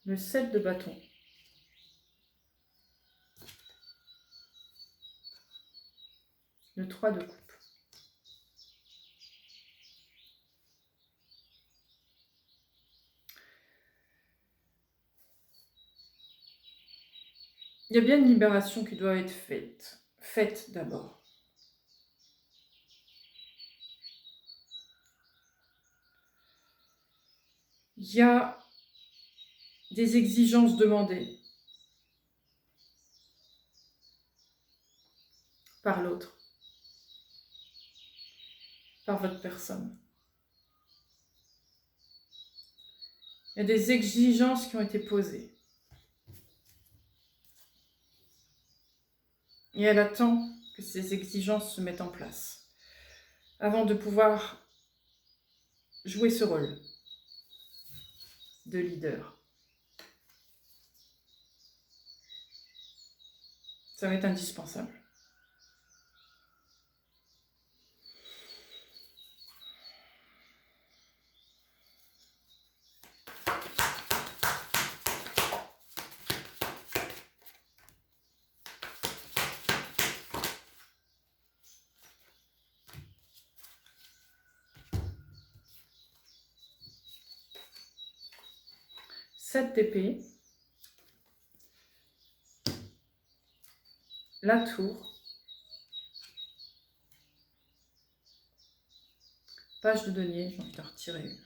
Speaker 1: Le 7 de bâton. Le 3 de coupe. Il y a bien une libération qui doit être faite. Faite d'abord. Il y a des exigences demandées par l'autre, par votre personne. Il y a des exigences qui ont été posées. Et elle attend que ces exigences se mettent en place avant de pouvoir jouer ce rôle de leader. Ça va être indispensable. 7 d'épée, la tour, page de denier, j'ai envie de retirer une.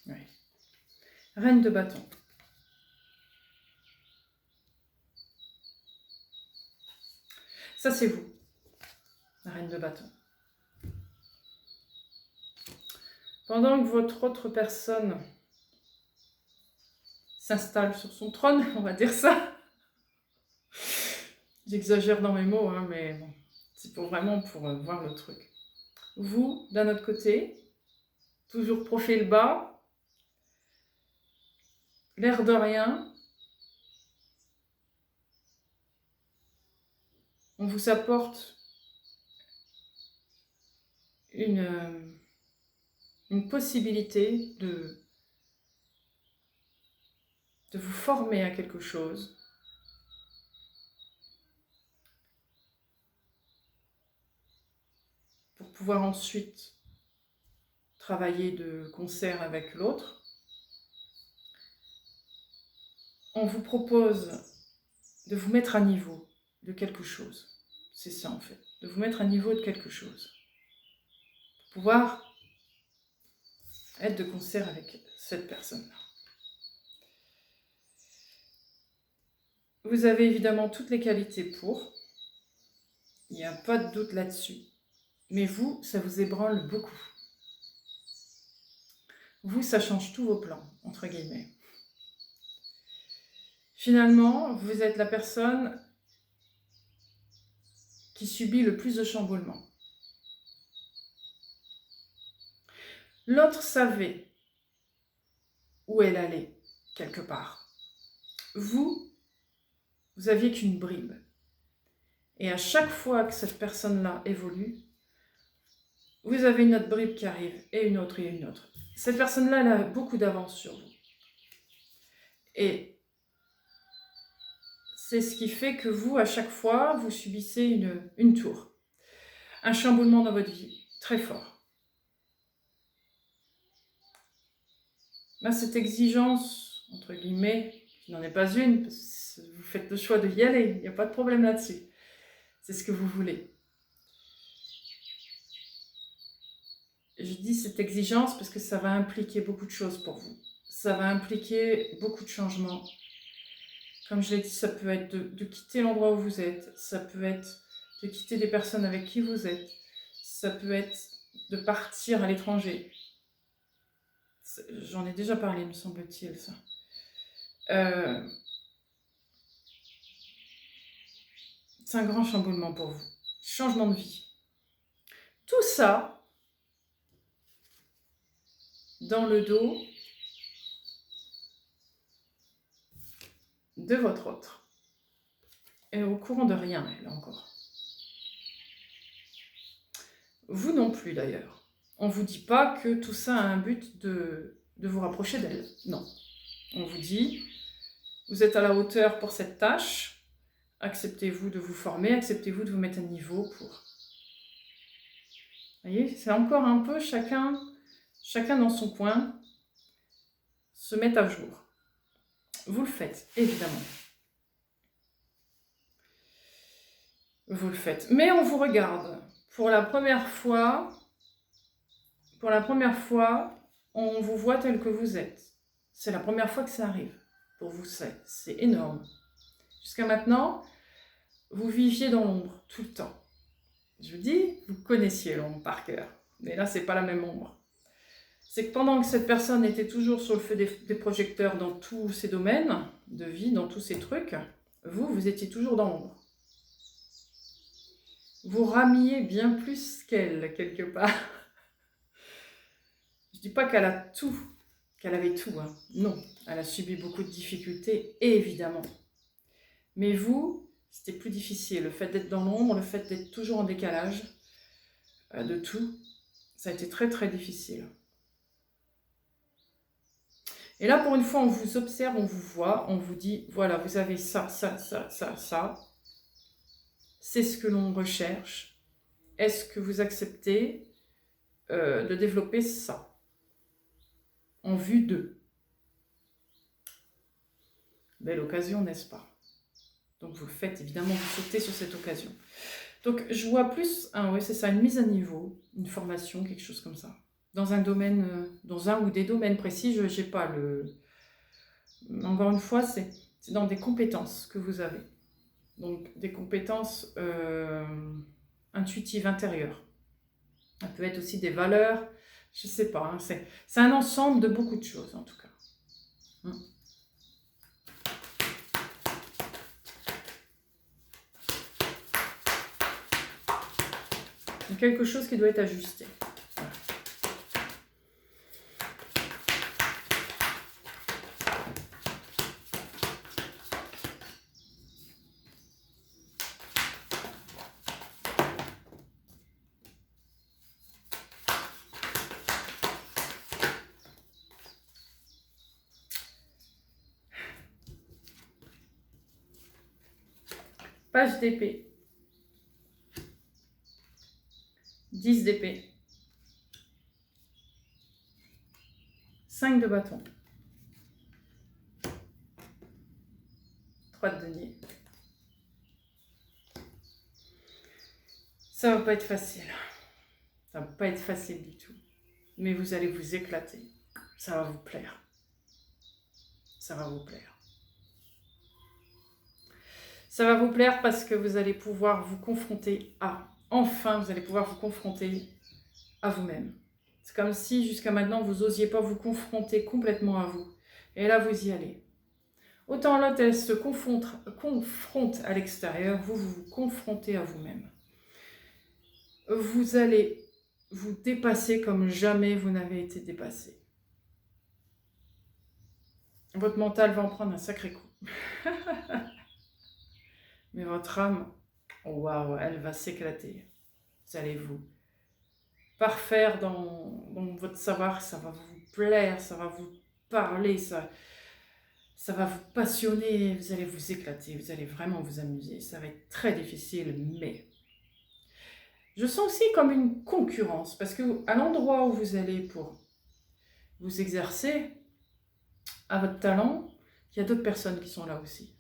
Speaker 1: Ouais. Reine de bâton. Ça, c'est vous, la reine de bâton. Pendant que votre autre personne s'installe sur son trône, on va dire ça. J'exagère dans mes mots, hein, mais bon, c'est vraiment pour voir le truc. Vous, d'un autre côté, toujours profil bas, l'air de rien, on vous apporte une possibilité de vous former à quelque chose, pour pouvoir ensuite travailler de concert avec l'autre. On vous propose de vous mettre à niveau de quelque chose. C'est ça en fait, de vous mettre à niveau de quelque chose. Pour pouvoir être de concert avec cette personne-là. Vous avez évidemment toutes les qualités pour. Il n'y a pas de doute là-dessus. Mais vous, ça vous ébranle beaucoup. Vous, ça change tous vos plans, entre guillemets. Finalement, vous êtes la personne qui subit le plus de chamboulements. L'autre savait où elle allait, quelque part. Vous aviez qu'une bribe. Et à chaque fois que cette personne-là évolue, vous avez une autre bribe qui arrive, et une autre, et une autre. Cette personne-là, elle a beaucoup d'avance sur vous. Et c'est ce qui fait que vous, à chaque fois, vous subissez une tour. Un chamboulement dans votre vie, très fort. Là, cette exigence, entre guillemets, qui n'en est pas une, parce que vous faites le choix de y aller, il n'y a pas de problème là-dessus. C'est ce que vous voulez. Je dis cette exigence parce que ça va impliquer beaucoup de choses pour vous. Ça va impliquer beaucoup de changements. Comme je l'ai dit, ça peut être de quitter l'endroit où vous êtes, ça peut être de quitter des personnes avec qui vous êtes, ça peut être de partir à l'étranger. J'en ai déjà parlé, me semble-t-il, ça. C'est un grand chamboulement pour vous. Changement de vie. Tout ça, dans le dos de votre autre. Et au courant de rien, elle, encore. Vous non plus, d'ailleurs. On ne vous dit pas que tout ça a un but de vous rapprocher d'elle. Non. On vous dit, vous êtes à la hauteur pour cette tâche, acceptez-vous de vous former, acceptez-vous de vous mettre à niveau pour... Vous voyez, c'est encore un peu chacun dans son coin, se met à jour. Vous le faites, évidemment. Vous le faites. Mais on vous regarde. Pour la première fois, on vous voit tel que vous êtes. C'est la première fois que ça arrive. Pour vous, c'est énorme. Jusqu'à maintenant, vous viviez dans l'ombre tout le temps. Je vous dis, vous connaissiez l'ombre par cœur. Mais là, c'est pas la même ombre. C'est que pendant que cette personne était toujours sur le feu des projecteurs dans tous ces domaines de vie, dans tous ces trucs, vous étiez toujours dans l'ombre. Vous ramiez bien plus qu'elle, quelque part. Je dis pas qu'elle a tout, qu'elle avait tout, hein. Non, elle a subi beaucoup de difficultés, évidemment. Mais vous, c'était plus difficile. Le fait d'être dans l'ombre, le fait d'être toujours en décalage de tout, ça a été très très difficile. Et là, pour une fois, on vous observe, on vous voit, on vous dit, voilà, vous avez ça, ça, ça, ça, ça. C'est ce que l'on recherche. est-ce que vous acceptez de développer ça en vue d'eux? Belle occasion, n'est-ce pas? Donc vous le faites, évidemment, vous sautez sur cette occasion. Donc je vois plus, oui c'est ça, une mise à niveau, une formation, quelque chose comme ça. Dans un domaine, dans un ou des domaines précis, je n'ai pas le... Encore une fois, c'est dans des compétences que vous avez. Donc des compétences intuitives, intérieures. Ça peut être aussi des valeurs, je ne sais pas, hein, c'est un ensemble de beaucoup de choses en tout cas. Quelque chose qui doit être ajusté. Voilà. Page d'épée. 10 d'épée. 5 de bâton. 3 de denier. Ça va pas être facile. Ça va pas être facile du tout. Mais vous allez vous éclater. Ça va vous plaire. Ça va vous plaire. Ça va vous plaire parce que vous allez pouvoir vous confronter à... Enfin, vous allez pouvoir vous confronter à vous-même. C'est comme si jusqu'à maintenant, vous n'osiez pas vous confronter complètement à vous. Et là, vous y allez. Autant l'autre, elle se confronte à l'extérieur, vous vous confrontez à vous-même. Vous allez vous dépasser comme jamais vous n'avez été dépassé. Votre mental va en prendre un sacré coup. Mais votre âme, waouh, elle va s'éclater. Vous allez vous parfaire dans votre savoir, ça va vous plaire, ça va vous parler, ça va vous passionner, vous allez vous éclater, vous allez vraiment vous amuser. Ça va être très difficile, mais je sens aussi comme une concurrence, parce que à l'endroit où vous allez pour vous exercer à votre talent, il y a d'autres personnes qui sont là aussi.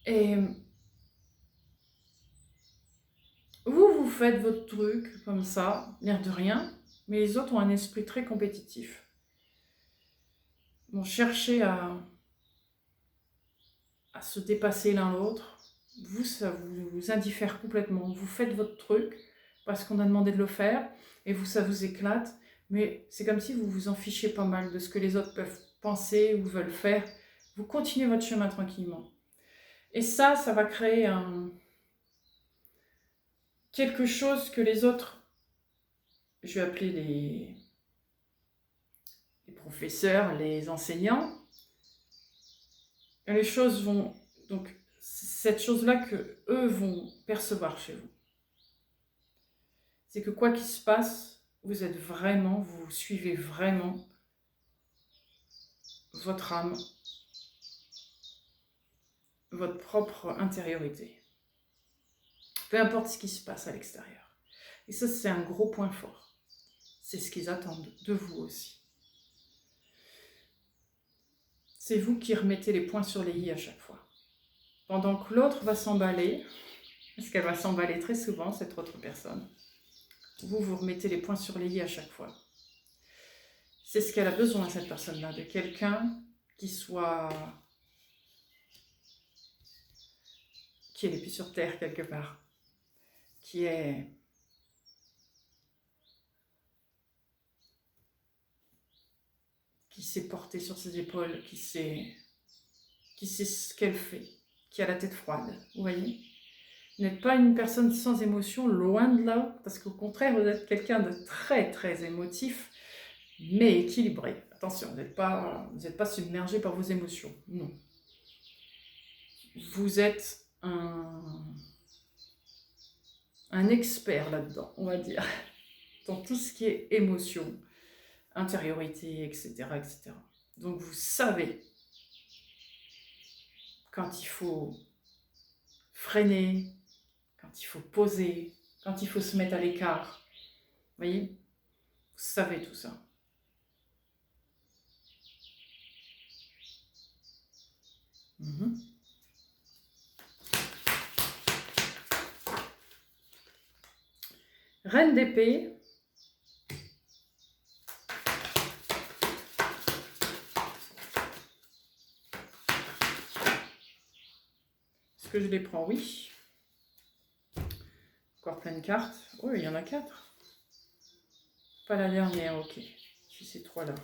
Speaker 1: Et vous faites votre truc comme ça, l'air de rien, mais les autres ont un esprit très compétitif. Vont chercher à se dépasser l'un l'autre. Vous, ça vous indiffère complètement. Vous faites votre truc parce qu'on a demandé de le faire et vous, ça vous éclate. Mais c'est comme si vous vous en fichiez pas mal de ce que les autres peuvent penser ou veulent faire. Vous continuez votre chemin tranquillement. Et ça va créer quelque chose que les autres, je vais appeler les professeurs, les enseignants, les choses vont... Donc, cette chose-là que eux vont percevoir chez vous. C'est que quoi qu'il se passe, vous êtes vraiment, vous suivez vraiment votre âme, votre propre intériorité. Peu importe ce qui se passe à l'extérieur. Et ça, c'est un gros point fort. C'est ce qu'ils attendent de vous aussi. C'est vous qui remettez les points sur les i à chaque fois. Pendant que l'autre va s'emballer, parce qu'elle va s'emballer très souvent, cette autre personne, vous remettez les points sur les i à chaque fois. C'est ce qu'elle a besoin, cette personne-là, de quelqu'un qui est les pieds sur terre quelque part, qui s'est porté sur ses épaules, qui sait ce qu'elle fait, qui a la tête froide, vous voyez. Vous n'êtes pas une personne sans émotion, loin de là, parce qu'au contraire, vous êtes quelqu'un de très très émotif, mais équilibré. Attention, vous n'êtes pas submergé par vos émotions, non. Vous êtes un expert là-dedans, on va dire, dans tout ce qui est émotion, intériorité, etc., etc. Donc vous savez quand il faut freiner, quand quand il faut poser, quand il faut se mettre à l'écart. Vous voyez? Vous savez tout ça. Reine d'épée. Est-ce que je les prends? Oui. Encore plein de cartes. Oh, il y en a 4. Pas la dernière, ok. C'est ces 3-là.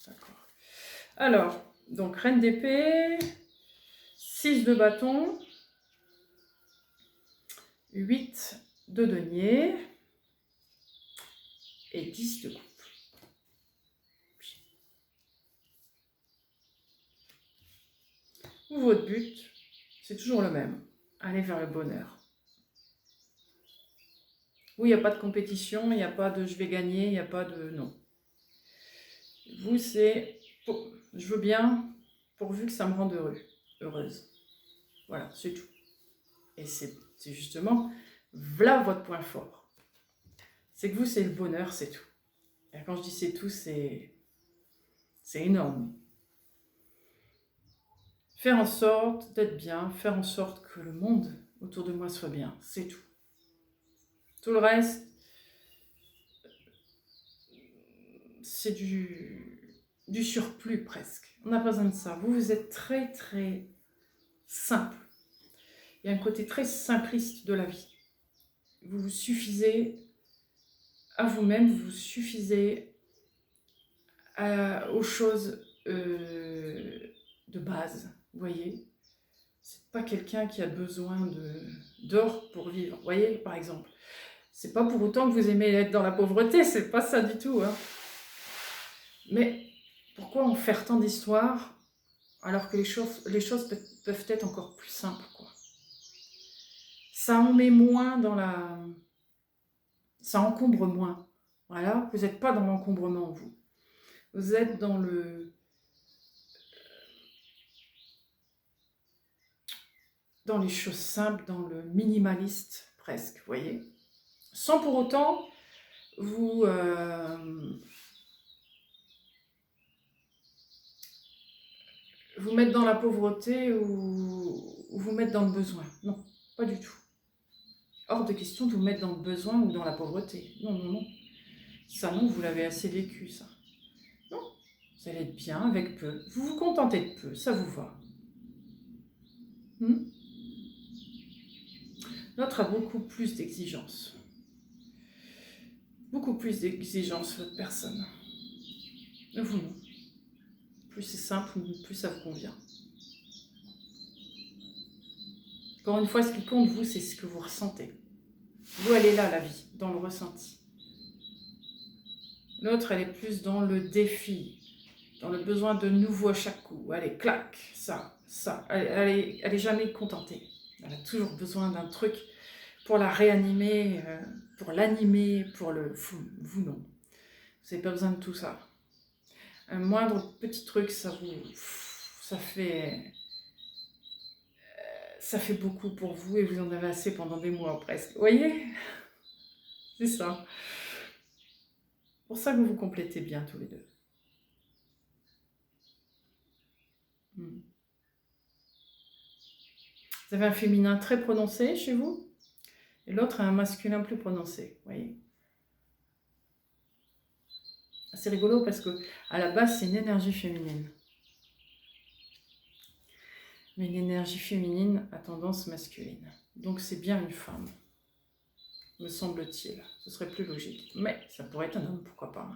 Speaker 1: D'accord. Alors, donc reine d'épée, 6 de bâton, 8 de denier et 10 de coupe. Votre but, c'est toujours le même. Aller vers le bonheur. Oui, il n'y a pas de compétition, il n'y a pas de je vais gagner, il n'y a pas de non. Vous, c'est je veux bien pourvu que ça me rende heureuse. Voilà, c'est tout. Et c'est justement, voilà votre point fort. C'est que vous, c'est le bonheur, c'est tout. Et quand je dis c'est tout, c'est énorme. Faire en sorte d'être bien, faire en sorte que le monde autour de moi soit bien, c'est tout. Tout le reste, c'est du surplus presque. On n'a pas besoin de ça. Vous êtes très très simple. Il y a un côté très simpliste de la vie. Vous vous suffisez à vous-même, vous suffisez aux choses de base, vous voyez. C'est pas quelqu'un qui a besoin d'or pour vivre, vous voyez, par exemple. C'est pas pour autant que vous aimez être dans la pauvreté, c'est pas ça du tout, hein. Mais pourquoi en faire tant d'histoires alors que les choses peuvent être encore plus simples, quoi. Ça en met moins dans la... Ça encombre moins. Voilà, vous n'êtes pas dans l'encombrement, vous. Vous êtes dans les choses simples, dans le minimaliste presque, vous voyez. Sans pour autant vous mettre dans la pauvreté ou vous mettre dans le besoin. Non, pas du tout. Hors de question de vous mettre dans le besoin ou dans la pauvreté. Non, non, non. Ça, non, vous l'avez assez vécu, ça. Non, vous allez être bien avec peu. Vous vous contentez de peu, ça vous va. L'autre a beaucoup plus d'exigences. Beaucoup plus d'exigences, votre personne. Vous, non. Plus c'est simple, plus ça vous convient. Encore une fois, ce qui compte, vous, c'est ce que vous ressentez. Vous, elle est là, la vie, dans le ressenti. L'autre, elle est plus dans le défi, dans le besoin de nouveau à chaque coup. Allez, clac, ça. Elle est jamais contentée. Elle a toujours besoin d'un truc pour la réanimer, pour l'animer, pour le... Vous, non. Vous n'avez pas besoin de tout ça. Un moindre petit truc, ça fait beaucoup pour vous et vous en avez assez pendant des mois presque. Vous voyez? C'est ça. C'est pour ça que vous vous complétez bien tous les deux. Vous avez un féminin très prononcé chez vous et l'autre a un masculin plus prononcé. Vous voyez? C'est rigolo parce que à la base, c'est une énergie féminine. Mais une énergie féminine a tendance masculine. Donc c'est bien une femme, me semble-t-il. Ce serait plus logique. Mais ça pourrait être un homme, pourquoi pas.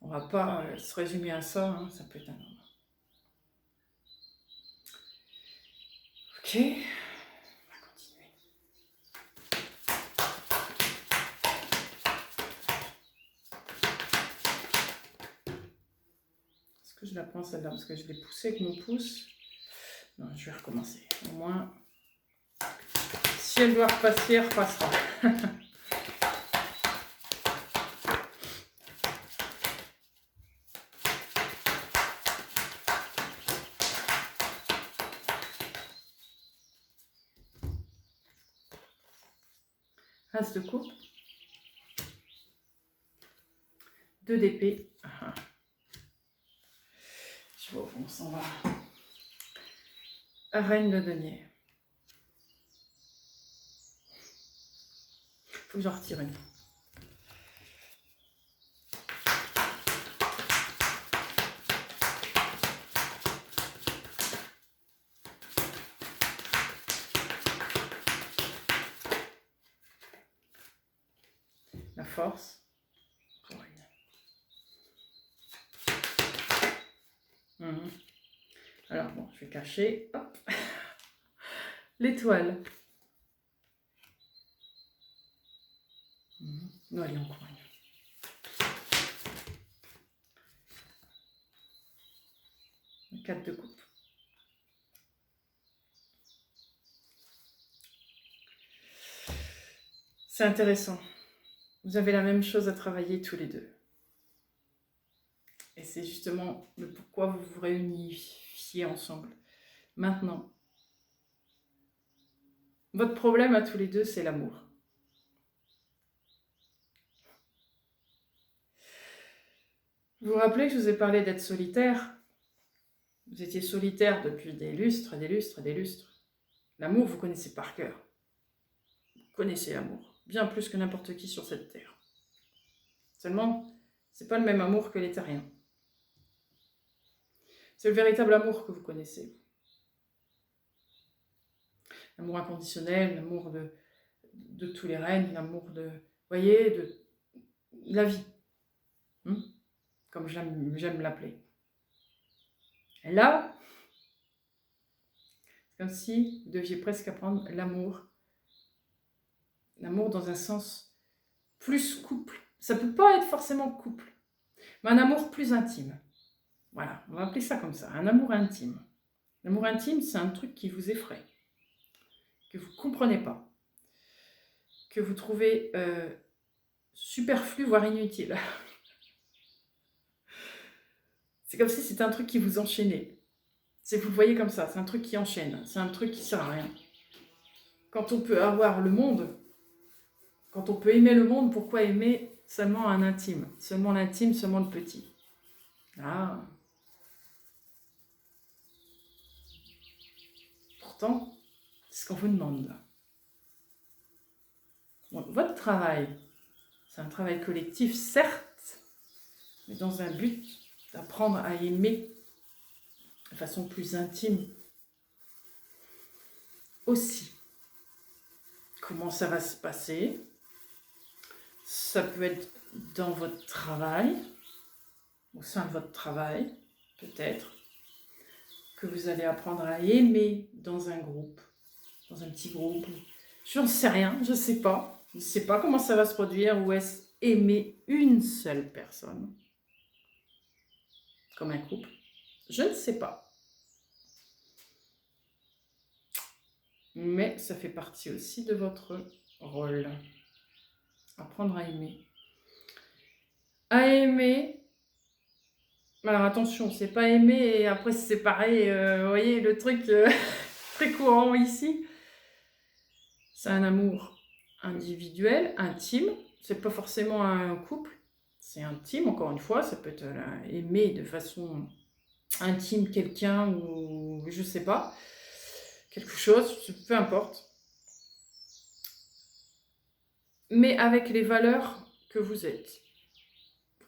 Speaker 1: On ne va pas se résumer à ça, hein, ça peut être un homme. Ok, on va continuer. Est-ce que je la prends celle-là? Parce que je l'ai poussée avec mon pouce. Non, je vais recommencer. Au moins, si elle doit repasser, elle repassera. As de coupe. 2 d'épée. Je vois où on s'en va. Reine de denier. Faut que j'en retire une. La force. Alors bon, je vais cacher. Hop. L'étoile. Non, elle est en coin. 4 de coupe. C'est intéressant. Vous avez la même chose à travailler tous les deux. Et c'est justement le pourquoi vous vous réunifiez ensemble. Maintenant, votre problème à tous les deux, c'est l'amour. Vous vous rappelez que je vous ai parlé d'être solitaire? Vous étiez solitaire depuis des lustres, des lustres, des lustres. L'amour, vous connaissez par cœur. Vous connaissez l'amour, bien plus que n'importe qui sur cette terre. Seulement, c'est pas le même amour que les terriens. C'est le véritable amour que vous connaissez. L'amour inconditionnel, l'amour de tous les règnes, l'amour de, voyez, de la vie. Comme j'aime l'appeler. Et là, c'est comme si vous deviez presque apprendre l'amour. L'amour dans un sens plus couple. Ça ne peut pas être forcément couple, mais un amour plus intime. Voilà, on va appeler ça comme ça, un amour intime. L'amour intime, c'est un truc qui vous effraie, que vous ne comprenez pas, que vous trouvez superflu, voire inutile. C'est comme si c'était un truc qui vous enchaînait. Vous le voyez comme ça, c'est un truc qui enchaîne, c'est un truc qui ne sert à rien. Quand on peut avoir le monde, quand on peut aimer le monde, pourquoi aimer seulement un intime? Seulement l'intime, seulement le petit. Ah. Pourtant, c'est ce qu'on vous demande. Donc, votre travail, c'est un travail collectif, certes, mais dans un but d'apprendre à aimer de façon plus intime aussi. Comment ça va se passer? Ça peut être dans votre travail, au sein de votre travail, peut-être, que vous allez apprendre à aimer dans un groupe, dans un petit groupe. Je n'en sais rien, je ne sais pas. Je ne sais pas comment ça va se produire, ou est-ce aimer une seule personne, comme un couple? Je ne sais pas. Mais ça fait partie aussi de votre rôle. Apprendre à aimer. À aimer. Alors attention, c'est pas aimer et après se séparer. Vous voyez le truc très courant ici. C'est un amour individuel, intime. C'est pas forcément un couple. C'est intime, encore une fois. Ça peut être aimer de façon intime quelqu'un ou je sais pas. Quelque chose, peu importe. Mais avec les valeurs que vous êtes.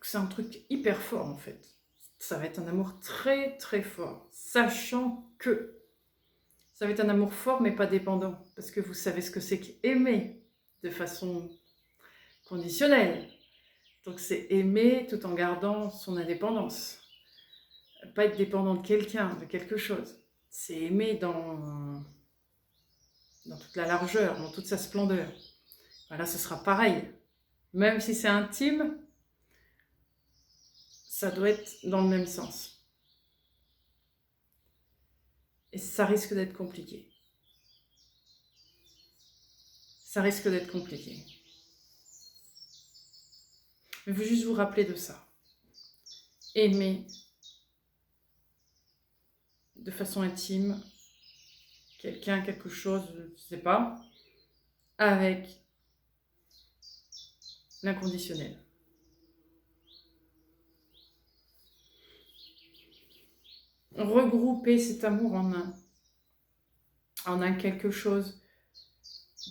Speaker 1: C'est un truc hyper fort en fait. Ça va être un amour très très fort, sachant que ça va être un amour fort mais pas dépendant, parce que vous savez ce que c'est qu'aimer de façon conditionnelle. Donc c'est aimer tout en gardant son indépendance. Pas être dépendant de quelqu'un, de quelque chose. C'est aimer dans toute la largeur, dans toute sa splendeur. Voilà, ce sera pareil. Même si c'est intime, ça doit être dans le même sens. Et ça risque d'être compliqué. Ça risque d'être compliqué. Mais il faut juste vous rappeler de ça. Aimer de façon intime quelqu'un, quelque chose, je ne sais pas, avec l'inconditionnel. Regrouper cet amour en un quelque chose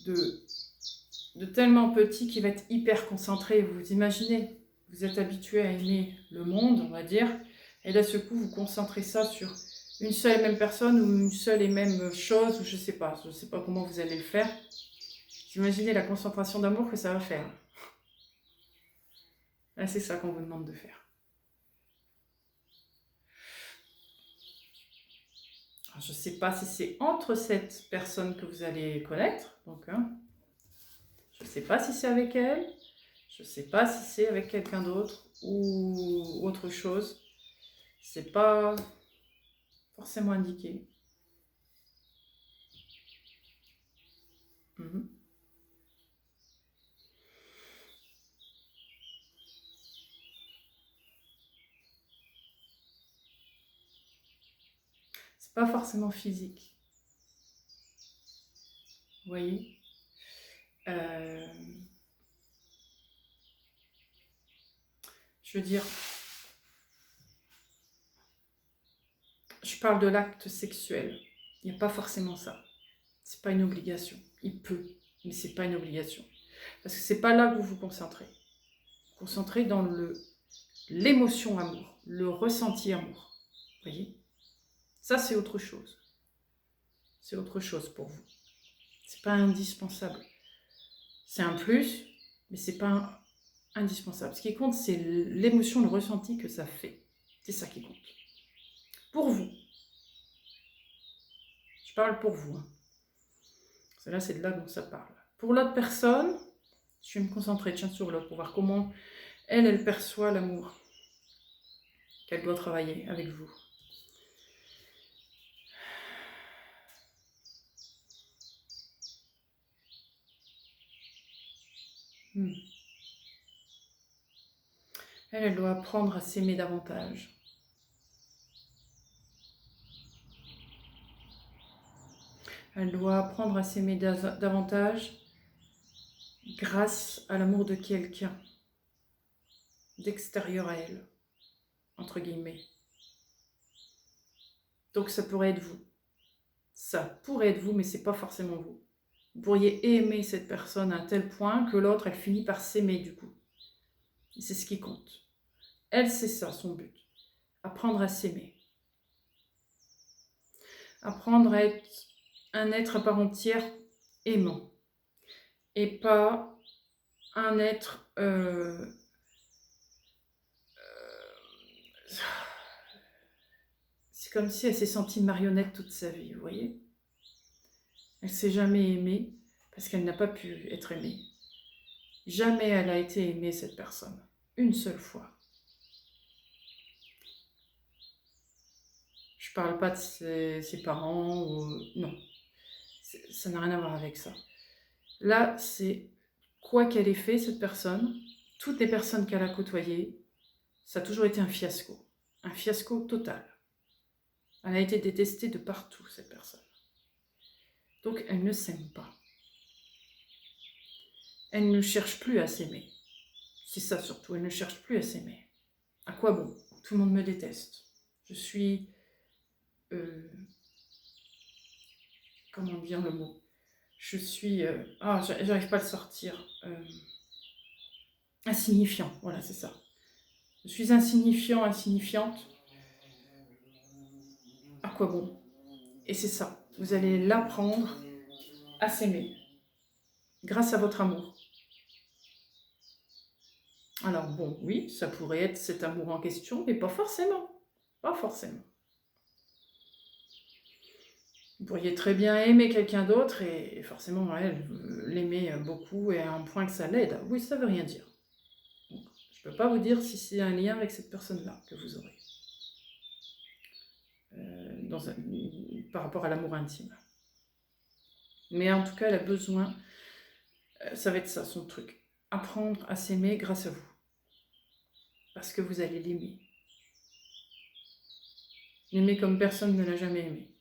Speaker 1: de tellement petit qui va être hyper concentré. Vous imaginez, vous êtes habitué à aimer le monde, on va dire, et d'un seul coup, vous concentrez ça sur une seule et même personne ou une seule et même chose, ou je sais pas comment vous allez le faire. Imaginez la concentration d'amour que ça va faire. Là, c'est ça qu'on vous demande de faire. Alors, je ne sais pas si c'est entre cette personne que vous allez connaître, donc je ne sais pas si c'est avec elle, je ne sais pas si c'est avec quelqu'un d'autre ou autre chose. C'est pas forcément indiqué. C'est pas forcément physique. Vous voyez, je veux dire, je parle de l'acte sexuel. Il n'y a pas forcément ça. C'est pas une obligation. Il peut, mais c'est pas une obligation. Parce que c'est pas là que vous vous concentrez. Vous vous concentrez dans l'émotion amour, le ressenti amour. Vous voyez? Ça, c'est autre chose. C'est autre chose pour vous. C'est pas indispensable. C'est un plus, mais c'est pas indispensable. Ce qui compte, c'est l'émotion, le ressenti que ça fait. C'est ça qui compte. Pour vous. Je parle pour vous. Là, c'est de là dont ça parle. Pour l'autre personne, je vais me concentrer sur l'autre pour voir comment elle perçoit l'amour qu'elle doit travailler avec vous. Elle doit apprendre à s'aimer davantage. Elle doit apprendre à s'aimer davantage grâce à l'amour de quelqu'un, d'extérieur à elle, entre guillemets. Donc ça pourrait être vous. Ça pourrait être vous, mais c'est pas forcément vous. Vous pourriez aimer cette personne à un tel point que l'autre, elle finit par s'aimer du coup. Et c'est ce qui compte. Elle, c'est ça son but. Apprendre à s'aimer. Apprendre à être un être à part entière aimant. Et pas un être... c'est comme si elle s'est sentie marionnette toute sa vie, vous voyez? Elle ne s'est jamais aimée parce qu'elle n'a pas pu être aimée. Jamais elle a été aimée, cette personne. Une seule fois. Je parle pas de ses parents ou... Non. Ça n'a rien à voir avec ça. Là, c'est quoi qu'elle ait fait, cette personne, toutes les personnes qu'elle a côtoyées, ça a toujours été un fiasco. Un fiasco total. Elle a été détestée de partout, cette personne. Donc, elle ne s'aime pas. Elle ne cherche plus à s'aimer. C'est ça surtout, elle ne cherche plus à s'aimer. À quoi bon? Tout le monde me déteste. Je suis... comment dire le mot? Je suis... j'arrive pas à le sortir. Insignifiant, voilà, c'est ça. Je suis insignifiant, insignifiante. À quoi bon? Et c'est ça. Vous allez l'apprendre à s'aimer. Grâce à votre amour. Alors bon, oui, ça pourrait être cet amour en question, mais pas forcément. Pas forcément. Vous pourriez très bien aimer quelqu'un d'autre et forcément, elle, l'aimer beaucoup et à un point que ça l'aide. Oui, ça veut rien dire. Donc, je ne peux pas vous dire si c'est un lien avec cette personne-là que vous aurez. Par rapport à l'amour intime. Mais en tout cas, elle a besoin, ça va être ça son truc, apprendre à s'aimer grâce à vous. Parce que vous allez l'aimer. L'aimer comme personne ne l'a jamais aimé.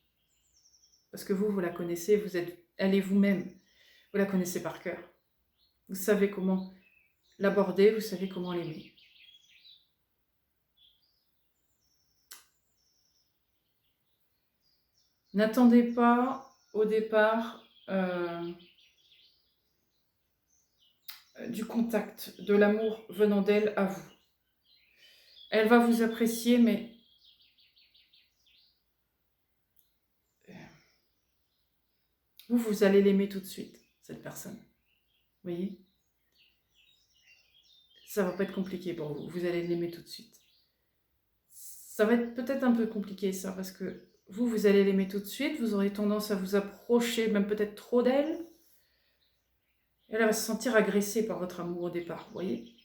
Speaker 1: Parce que vous la connaissez, elle est vous-même. Vous la connaissez par cœur. Vous savez comment l'aborder, vous savez comment l'aimer. N'attendez pas au départ du contact, de l'amour venant d'elle à vous. Elle va vous apprécier, mais vous allez l'aimer tout de suite, cette personne. Vous voyez? Ça va pas être compliqué pour vous, vous allez l'aimer tout de suite. Ça va être peut-être un peu compliqué ça, parce que vous allez l'aimer tout de suite, vous aurez tendance à vous approcher, même peut-être trop d'elle. Elle va se sentir agressée par votre amour au départ, vous voyez?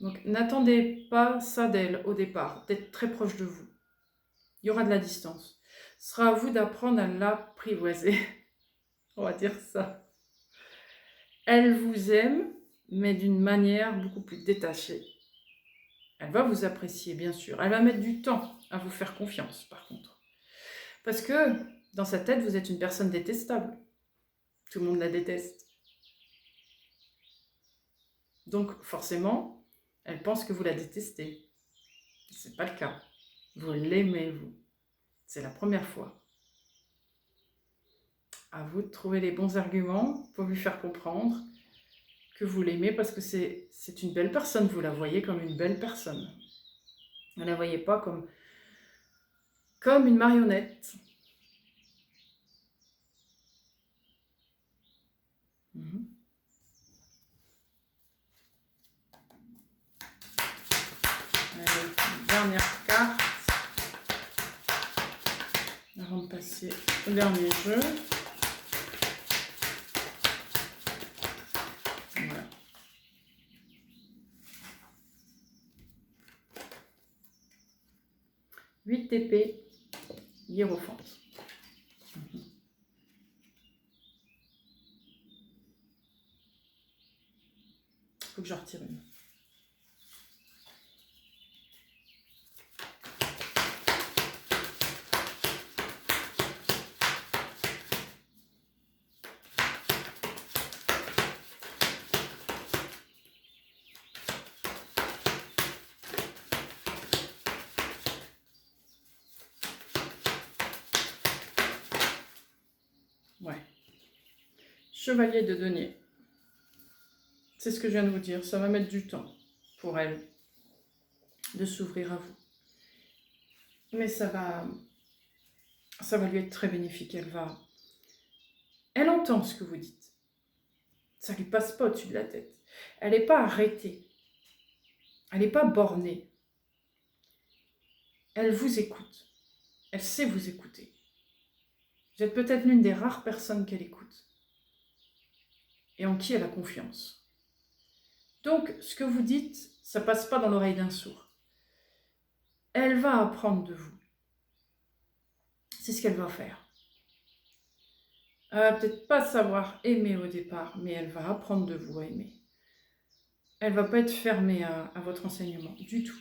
Speaker 1: Donc n'attendez pas ça d'elle au départ, d'être très proche de vous. Il y aura de la distance. Ce sera à vous d'apprendre à l'apprivoiser. On va dire ça. Elle vous aime, mais d'une manière beaucoup plus détachée. Elle va vous apprécier, bien sûr. Elle va mettre du temps à vous faire confiance, par contre. Parce que, dans sa tête, vous êtes une personne détestable. Tout le monde la déteste. Donc, forcément, elle pense que vous la détestez. Ce n'est pas le cas. Vous l'aimez, vous. C'est la première fois. À vous de trouver les bons arguments pour lui faire comprendre que vous l'aimez parce que c'est une belle personne. Vous la voyez comme une belle personne. Ne la voyez pas comme une marionnette. Allez, dernière carte. Avant de passer au dernier jeu. Voilà. 8 épées, hiérophante. Faut que je retire une. Ouais. Chevalier de denier. C'est ce que je viens de vous dire. Ça va mettre du temps pour elle de s'ouvrir à vous. Mais ça va lui être très bénéfique. Elle entend ce que vous dites. Ça ne lui passe pas au-dessus de la tête. Elle n'est pas arrêtée. Elle n'est pas bornée. Elle vous écoute. Elle sait vous écouter. Vous êtes peut-être l'une des rares personnes qu'elle écoute et en qui elle a confiance. Donc, ce que vous dites, ça ne passe pas dans l'oreille d'un sourd. Elle va apprendre de vous. C'est ce qu'elle va faire. Elle va peut-être pas savoir aimer au départ, mais elle va apprendre de vous à aimer. Elle ne va pas être fermée à votre enseignement, du tout.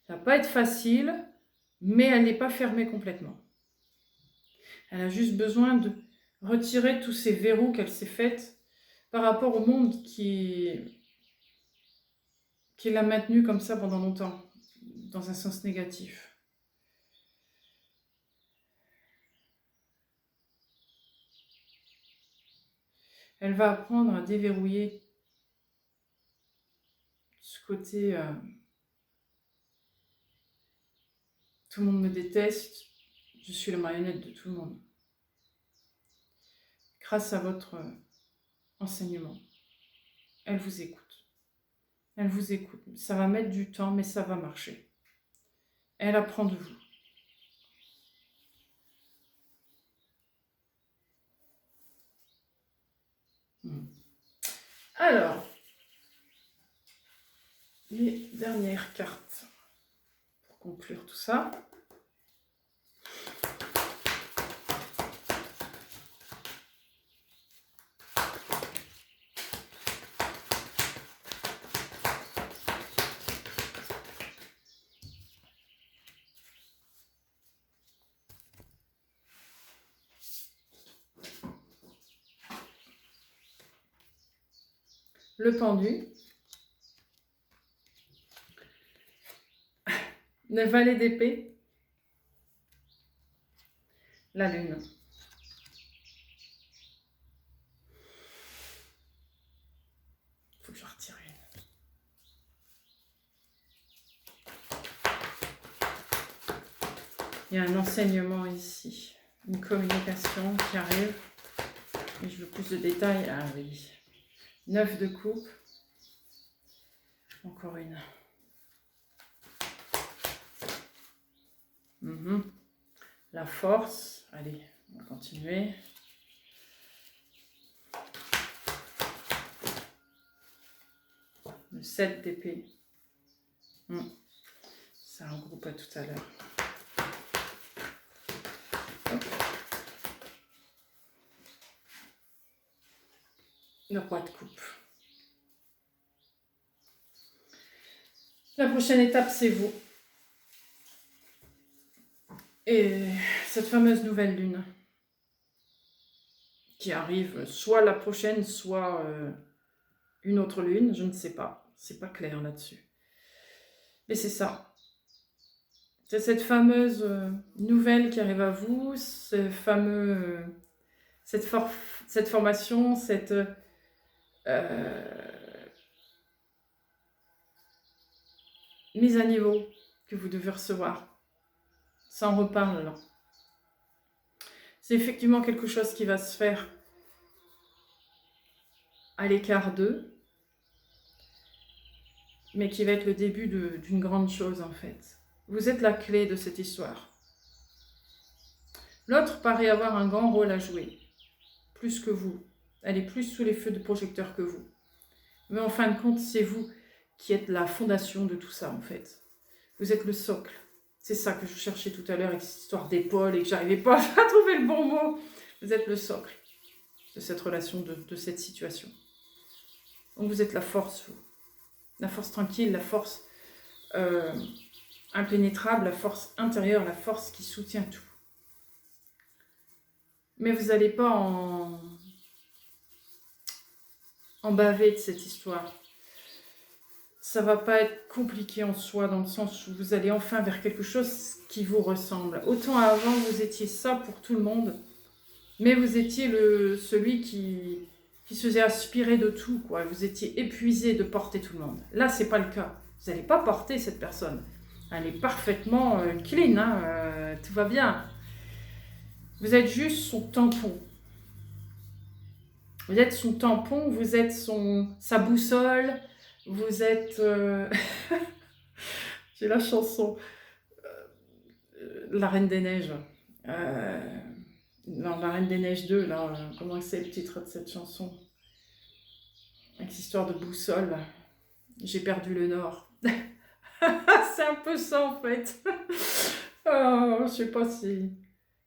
Speaker 1: Ça ne va pas être facile, mais elle n'est pas fermée complètement. Elle a juste besoin de retirer tous ces verrous qu'elle s'est faits par rapport au monde qui l'a maintenue comme ça pendant longtemps, dans un sens négatif. Elle va apprendre à déverrouiller ce côté tout le monde me déteste, je suis la marionnette de tout le monde. Grâce à votre enseignement, elle vous écoute. Elle vous écoute. Ça va mettre du temps, mais ça va marcher. Elle apprend de vous. Alors, les dernières cartes pour conclure tout ça. le pendu, le valet d'épée, la lune. Il faut que je retire une. Il y a un enseignement ici, une communication qui arrive. Et je veux plus de détails. Ah oui. 9 de coupe. Encore une. La force. Allez, on va continuer. Le 7 d'épée. Ça regroupe à tout à l'heure. Le roi de coupe. La prochaine étape, c'est vous. Et cette fameuse nouvelle lune qui arrive, soit la prochaine, soit une autre lune, je ne sais pas. C'est pas clair là-dessus. Mais c'est ça. C'est cette fameuse nouvelle qui arrive à vous, ce fameux, cette formation, cette mise à niveau que vous devez recevoir. Ça en reparle là. C'est effectivement quelque chose qui va se faire à l'écart d'eux, mais qui va être le début d'une grande chose en fait. Vous êtes la clé de cette histoire. L'autre paraît avoir un grand rôle à jouer, plus que vous. Elle est plus sous les feux de projecteur que vous. Mais en fin de compte, c'est vous qui êtes la fondation de tout ça en fait. Vous êtes le socle. C'est ça que je cherchais tout à l'heure avec cette histoire d'épaule et que j'arrivais pas à trouver le bon mot. Vous êtes le socle de cette relation, de cette situation. Donc vous êtes la force, vous. La force tranquille, la force impénétrable, la force intérieure, la force qui soutient tout. Mais vous n'allez pas en baver de cette histoire. Ça va pas être compliqué en soi, dans le sens où vous allez enfin vers quelque chose qui vous ressemble. Autant avant, vous étiez ça pour tout le monde, mais vous étiez celui qui se faisait aspirer de tout, quoi. Vous étiez épuisé de porter tout le monde. Là, c'est pas le cas. Vous n'allez pas porter cette personne. Elle est parfaitement clean, hein, tout va bien. Vous êtes juste son tampon. Vous êtes son tampon, vous êtes sa boussole, vous êtes... J'ai la chanson. La Reine des Neiges. Non, La Reine des Neiges 2, là, comment c'est le titre de cette chanson? Avec cette histoire de boussole. J'ai perdu le nord. C'est un peu ça, en fait. Je sais pas si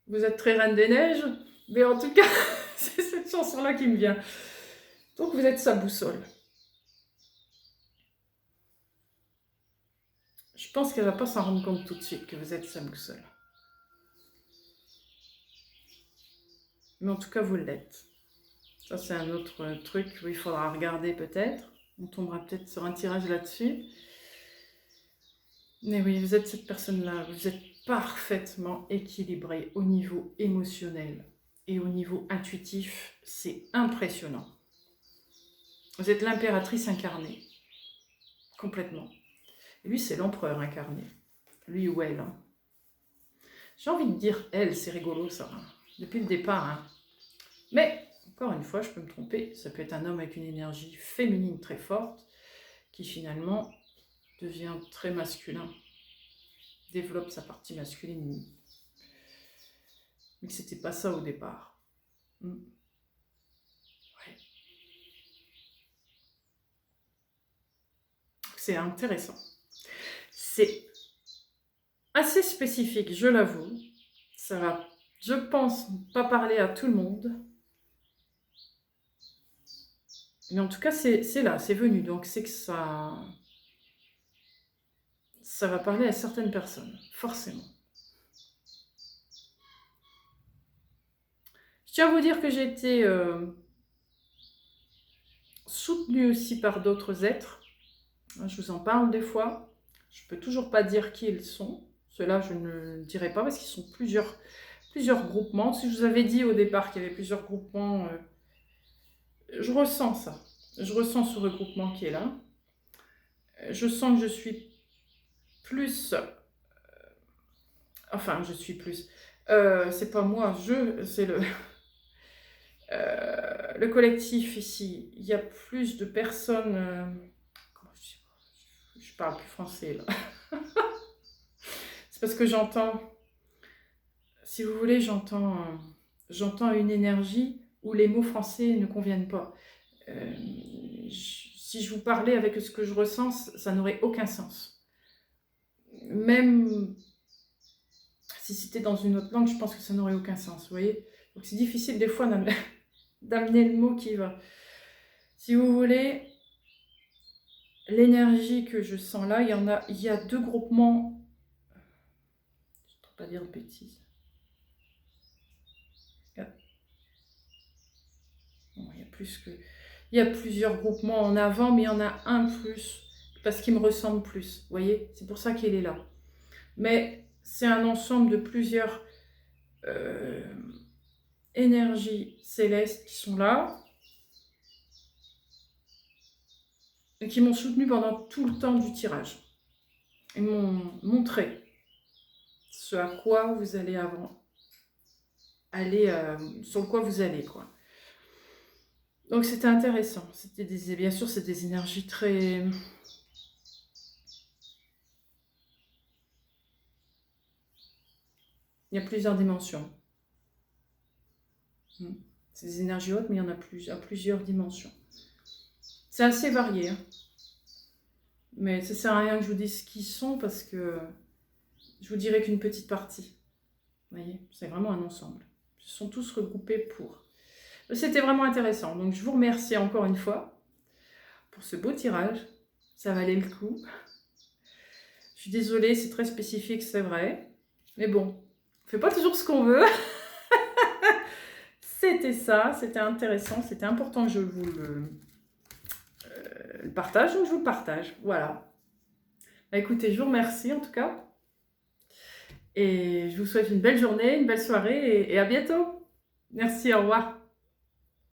Speaker 1: vous êtes très Reine des Neiges, mais en tout cas, c'est cette chanson-là qui me vient. Donc, vous êtes sa boussole. Je pense qu'elle va pas s'en rendre compte tout de suite que vous êtes sa boussole. Mais en tout cas, vous l'êtes. Ça, c'est un autre truc où il faudra regarder peut-être. On tombera peut-être sur un tirage là-dessus. Mais oui, vous êtes cette personne-là. Vous êtes parfaitement équilibré au niveau émotionnel et au niveau intuitif. C'est impressionnant. Vous êtes l'impératrice incarnée. Complètement. Et lui, c'est l'empereur incarné. Lui ou elle. Hein. J'ai envie de dire elle, c'est rigolo ça. Hein. Depuis le départ. Hein. Mais, encore une fois, je peux me tromper. Ça peut être un homme avec une énergie féminine très forte qui finalement devient très masculin. Développe sa partie masculine. Mais que c'était pas ça au départ. Ouais. C'est intéressant. C'est assez spécifique, je l'avoue. Ça va, je pense, pas parler à tout le monde. Mais en tout cas, c'est là, c'est venu. Donc, c'est que ça va parler à certaines personnes, forcément. Je tiens à vous dire que j'ai été soutenus aussi par d'autres êtres. Je vous en parle des fois. Je peux toujours pas dire qui ils sont. Ceux-là, je ne le dirai pas parce qu'ils sont plusieurs groupements. Si je vous avais dit au départ qu'il y avait plusieurs groupements, je ressens ça. Je ressens ce regroupement qui est là. Je sens que je suis plus... Enfin, je suis plus... c'est pas moi, c'est le collectif ici. Il y a plus de personnes... je parle plus français, là. C'est parce que j'entends... Si vous voulez, j'entends une énergie où les mots français ne conviennent pas. Si je vous parlais avec ce que je ressens, ça n'aurait aucun sens. Même si c'était dans une autre langue, je pense que ça n'aurait aucun sens, vous voyez. Donc c'est difficile des fois d'amener le mot qui va. Si vous voulez, l'énergie que je sens là, il y a deux groupements. Je ne peux pas dire de bêtises. Il y a plusieurs groupements en avant, mais il y en a un plus, parce qu'il me ressemble plus, vous voyez. C'est pour ça qu'il est là. Mais c'est un ensemble de plusieurs énergies célestes qui sont là, et qui m'ont soutenu pendant tout le temps du tirage. Ils m'ont montré ce à quoi vous allez sur le quoi vous allez, quoi. Donc c'était intéressant. Bien sûr, c'est des énergies très... Il y a plusieurs dimensions. C'est des énergies hautes, mais il y en a plusieurs dimensions. C'est assez varié. Hein. Mais ça ne sert à rien que je vous dise ce qu'ils sont, parce que je vous dirai qu'une petite partie. Vous voyez, c'est vraiment un ensemble. Ils sont tous regroupés pour... C'était vraiment intéressant. Donc je vous remercie encore une fois pour ce beau tirage. Ça valait le coup. Je suis désolée, c'est très spécifique, c'est vrai. Mais bon, on ne fait pas toujours ce qu'on veut. C'était ça, c'était intéressant, c'était important que je vous le partage, donc je vous le partage. Voilà. Bah, écoutez, je vous remercie en tout cas. Et je vous souhaite une belle journée, une belle soirée et à bientôt. Merci, au revoir.